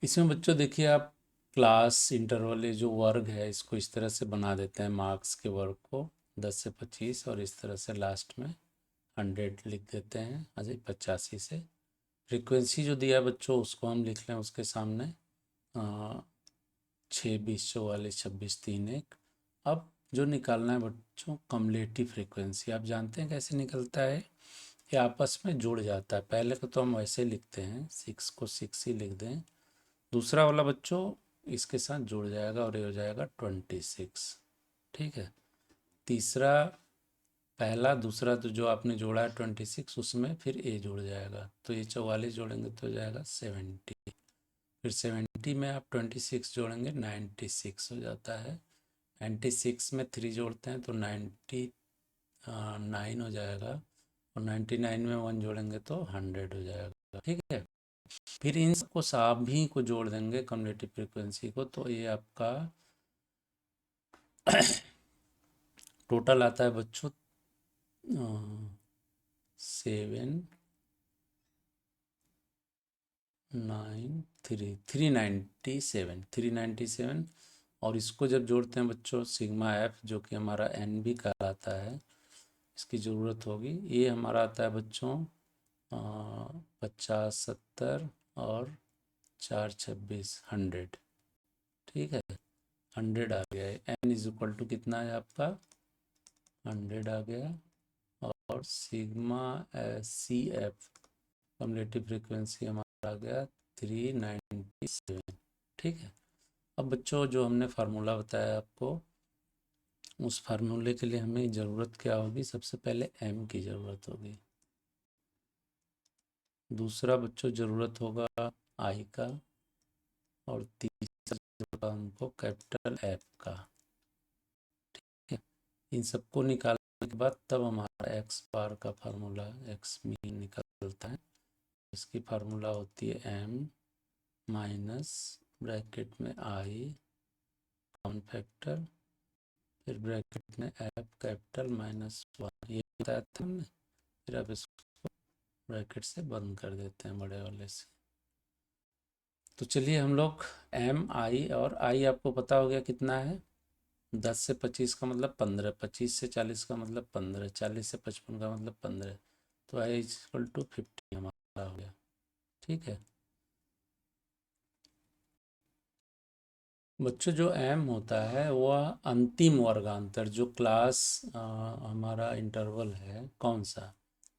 इसमें बच्चों देखिए आप क्लास इंटरवल ये जो वर्ग है इसको इस तरह से बना देते हैं, मार्क्स के वर्ग को 10 से 25, और इस तरह से लास्ट में 100 लिख देते हैं, अजय 85 से। फ्रीक्वेंसी जो दिया है बच्चों उसको हम लिख लें उसके सामने 6, 20, 44, 26, 3, 1। अब जो निकालना है बच्चों कम्युलेटिव फ्रीक्वेंसी, आप जानते हैं कैसे निकलता है, ये आपस में जुड़ जाता है। पहले को तो हम वैसे लिखते हैं, 6 को 6 ही लिख दें, दूसरा वाला बच्चों इसके साथ जुड़ जाएगा और ये हो जाएगा 26। ठीक है, तीसरा पहला दूसरा तो जो आपने जोड़ा है 26 उसमें फिर ए जुड़ जाएगा, तो ये 44 जोड़ेंगे तो हो जाएगा 70, फिर 70 में आप 26 जोड़ेंगे 96 हो जाता है, 96 में 3 जोड़ते हैं तो 99 हो जाएगा, और 99 में 1 जोड़ेंगे तो 100 हो जाएगा। ठीक है, फिर इन सबको सभी को जोड़ देंगे कम्युलेटिव फ्रीक्वेंसी को, तो ये आपका टोटल आता है बच्चों 397। और इसको जब जोड़ते हैं बच्चों सिग्मा एफ जो कि हमारा एन भी कहलाता है, इसकी ज़रूरत होगी। ये हमारा आता है बच्चों 50, 70 और 4, 26, 100। ठीक है, 100 आ गया है, एन इज इक्वल टू कितना है आपका 100 आ गया, और सिग्मा सी एफ कम्युलेटिव फ्रीक्वेंसी हमारा आ गया 397। ठीक है, अब बच्चों जो हमने फार्मूला बताया आपको, उस फार्मूले के लिए हमें ज़रूरत क्या होगी, सबसे पहले एम की ज़रूरत होगी, दूसरा बच्चों ज़रूरत होगा आई का, और तीसरा होगा हमको कैपिटल एफ का। ठीक है, इन सबको निकालने के बाद तब हमारा एक्स बार का फार्मूला एक्स मीन निकलता है। इसकी फार्मूला होती है एम माइनस ब्रैकेट में आई कॉमन फैक्टर, फिर ब्रैकेट में एफ कैपिटल -1, ये बताया था हमने। फिर अब इसको ब्रैकेट से बंद कर देते हैं बड़े वाले से। तो चलिए हम लोग एम आई, और आई आपको पता हो गया कितना है, 10 से 25 का मतलब 15, 25 से 40 का मतलब 15, 40 से 55 का मतलब 15, तो आई इज इक्वल टू 50 हमारा हो गया। ठीक है बच्चों, जो एम होता है वह अंतिम वर्गांतर, जो क्लास हमारा इंटरवल है कौन सा,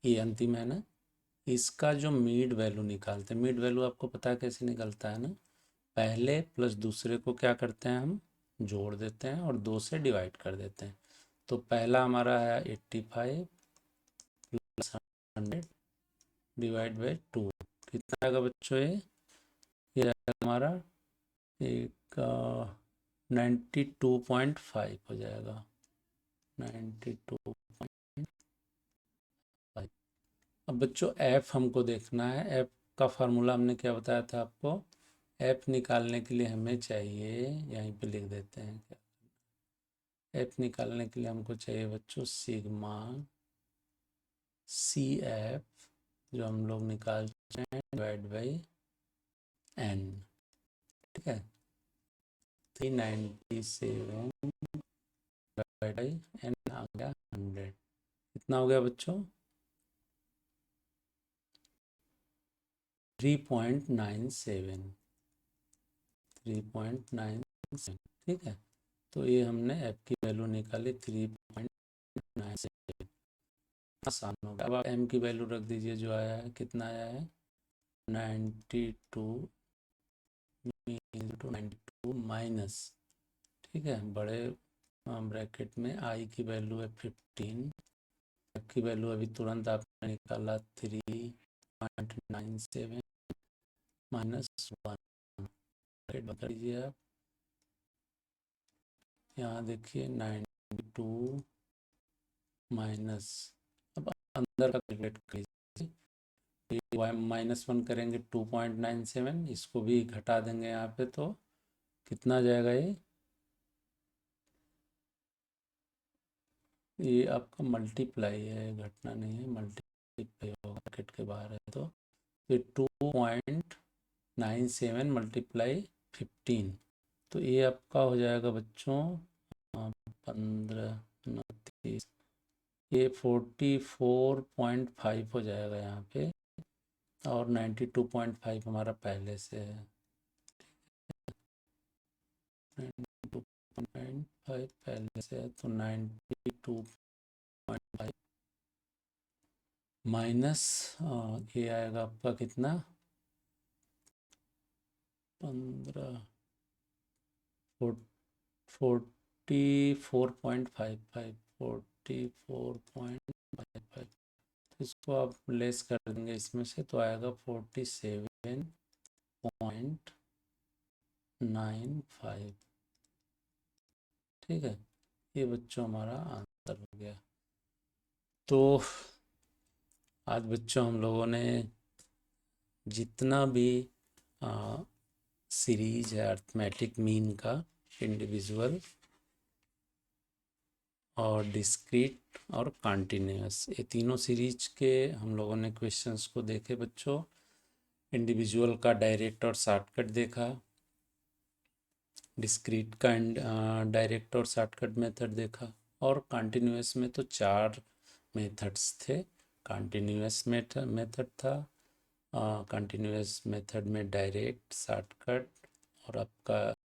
ये अंतिम है ना, इसका जो मीड वैल्यू निकालते हैं, मीड वैल्यू आपको पता है कैसे निकलता है ना, पहले प्लस दूसरे को क्या करते हैं हम जोड़ देते हैं और 2 से डिवाइड कर देते हैं। तो पहला हमारा है 85 प्लस 100 डिवाइड बाई 2, कितना आएगा बच्चों, ये आएगा हमारा एक 92.5 हो जाएगा, 92.5। अब बच्चों एफ हमको देखना है, एफ का फार्मूला हमने क्या बताया था आपको, एफ निकालने के लिए हमें चाहिए, यहीं पे लिख देते हैं क्या, एफ निकालने के लिए हमको चाहिए बच्चों सिग्मा सी एफ, जो हम लोग निकालते हैं डिवाइड बाई एन। ठीक है, 397 डिवाइड बाई एन आ गया 100, कितना हो गया बच्चों 3.97, 3.97। ठीक है, तो ये हमने एफ की वैल्यू निकाली 3.97, आसान हो गया। अब आप एम की वैल्यू रख दीजिए, जो आया है कितना आया है 92 इंटू 92 माइनस, ठीक है बड़े ब्रैकेट में आई की वैल्यू है 15, एफ की वैल्यू अभी तुरंत आपने निकाला 3.97 -1, बता दीजिए आप, यहाँ देखिए 92 माइनस, अब अंदर का कैलकुलेट कर लीजिए, -1 करेंगे 2.97, इसको भी घटा देंगे यहाँ पे तो कितना जाएगा, ये आपका मल्टीप्लाई है, घटना नहीं है, मल्टीप्लाई होगा, ब्रैकेट के बाहर है तो फिर 2.97 मल्टीप्लाई 15, तो ये आपका हो जाएगा बच्चों 15 29, ये 44.5 हो जाएगा यहाँ पे, और 92.5 हमारा पहले से है, 92.5 पहले से है, तो 92.5 माइनस ये आएगा आपका कितना 15 44.55 44.55, इसको आप लेस कर देंगे इसमें से तो आएगा 47.95। ठीक है, ये बच्चों हमारा आंसर हो गया। तो आज बच्चों हम लोगों ने जितना भी सीरीज है अर्थमेटिक मीन का, इंडिविजुअल और डिस्क्रीट और कॉन्टिन्यूस, ये तीनों सीरीज के हम लोगों ने क्वेश्चंस को देखे बच्चों। इंडिविजुअल का डायरेक्ट और शॉर्टकट देखा, डिस्क्रीट का डायरेक्ट और शॉर्टकट मेथड देखा, और कॉन्टिन्यूस में तो 4 मेथड्स थे। कॉन्टिन्यूस मेथड था, कंटिन्यूस मेथड में डायरेक्ट, शॉर्टकट और आपका